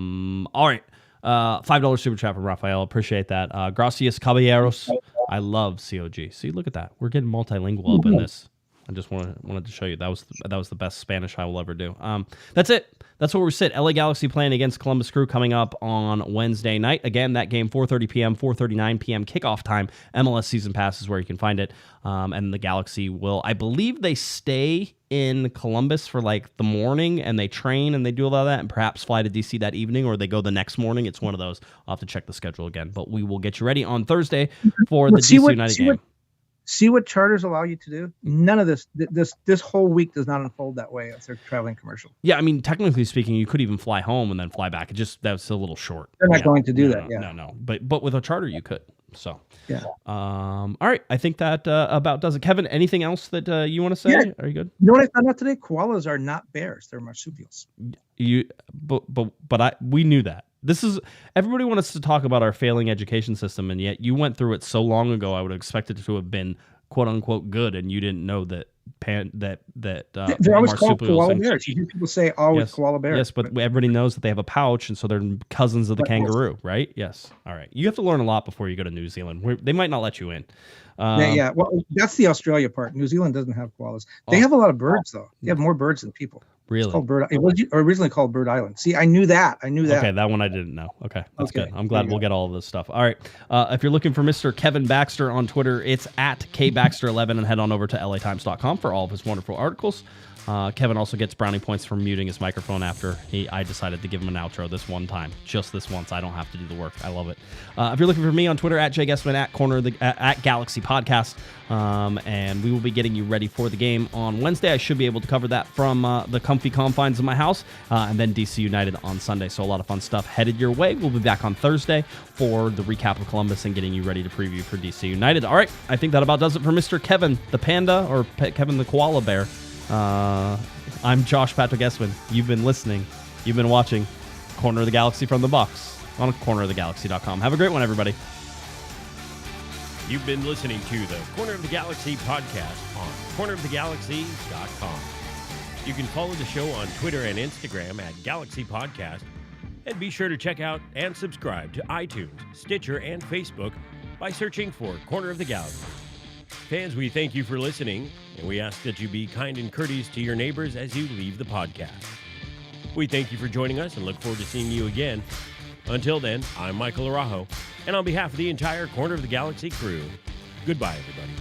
right. $5 super chat from Rafael. Appreciate that. Gracias, caballeros. I love COG. See, look at that. We're getting multilingual up in this. I just wanted to show you that was the best Spanish I will ever do. That's it. That's where we sit. LA Galaxy playing against Columbus Crew coming up on Wednesday night. Again, that game 4:30 p.m., 4:39 p.m. kickoff time. MLS Season Pass is where you can find it. And the Galaxy will, I believe, they stay in Columbus for like the morning, and they train and they do all of that, and perhaps fly to DC that evening, or they go the next morning. It's one of those. I'll have to check the schedule again, but we will get you ready on Thursday for the DC United game.
See what charters allow you to do? None of this whole week does not unfold that way if they're traveling commercial.
Yeah, I mean, technically speaking, you could even fly home and then fly back. That's a little short.
They're not going to do that.
No. But with a charter, you could. So
yeah.
All right. I think that about does it. Kevin, anything else that you want to say?
Yeah.
Are you good?
You know what I found out today? Koalas are not bears; they're marsupials.
We knew that. This is everybody wants us to talk about our failing education system, and yet you went through it so long ago. I would have expected it to have been quote unquote good, and you didn't know that
they're always called koala bears. You hear people say always koala bears.
Yes, but everybody knows that they have a pouch, and so they're cousins of the kangaroo, right? Yes. All right. You have to learn a lot before you go to New Zealand. They might not let you in.
Yeah. Well, that's the Australia part. New Zealand doesn't have koalas. They have a lot of birds, though. They have more birds than people.
Really?
It's called Bird. It was originally called Bird Island. See, I knew that.
Okay, that one I didn't know. Okay, that's good. I'm glad we'll get all of this stuff. All right. If you're looking for Mr. Kevin Baxter on Twitter, it's at KBaxter11, and head on over to LATimes.com for all of his wonderful articles. Kevin also gets brownie points for muting his microphone after I decided to give him an outro this one time. Just this once. I don't have to do the work. I love it. If you're looking for me on Twitter, at Guesman, at Galaxy Podcast. And we will be getting you ready for the game on Wednesday. I should be able to cover that from the comfy confines of my house. And then DC United on Sunday. So a lot of fun stuff headed your way. We'll be back on Thursday for the recap of Columbus and getting you ready to preview for DC United. All right. I think that about does it for Mr. Kevin the Panda, or Kevin the Koala Bear. I'm Josh Patrick Guesman. You've been listening. You've been watching Corner of the Galaxy from the Box on cornerofthegalaxy.com. Have a great one, everybody.
You've been listening to the Corner of the Galaxy podcast on cornerofthegalaxy.com. You can follow the show on Twitter and Instagram at Galaxy Podcast, and be sure to check out and subscribe to iTunes, Stitcher, and Facebook by searching for Corner of the Galaxy. Fans, we thank you for listening, and we ask that you be kind and courteous to your neighbors as you leave the podcast. We thank you for joining us and look forward to seeing you again. Until then, I'm Michael Araujo, and on behalf of the entire Corner of the Galaxy crew, goodbye, everybody.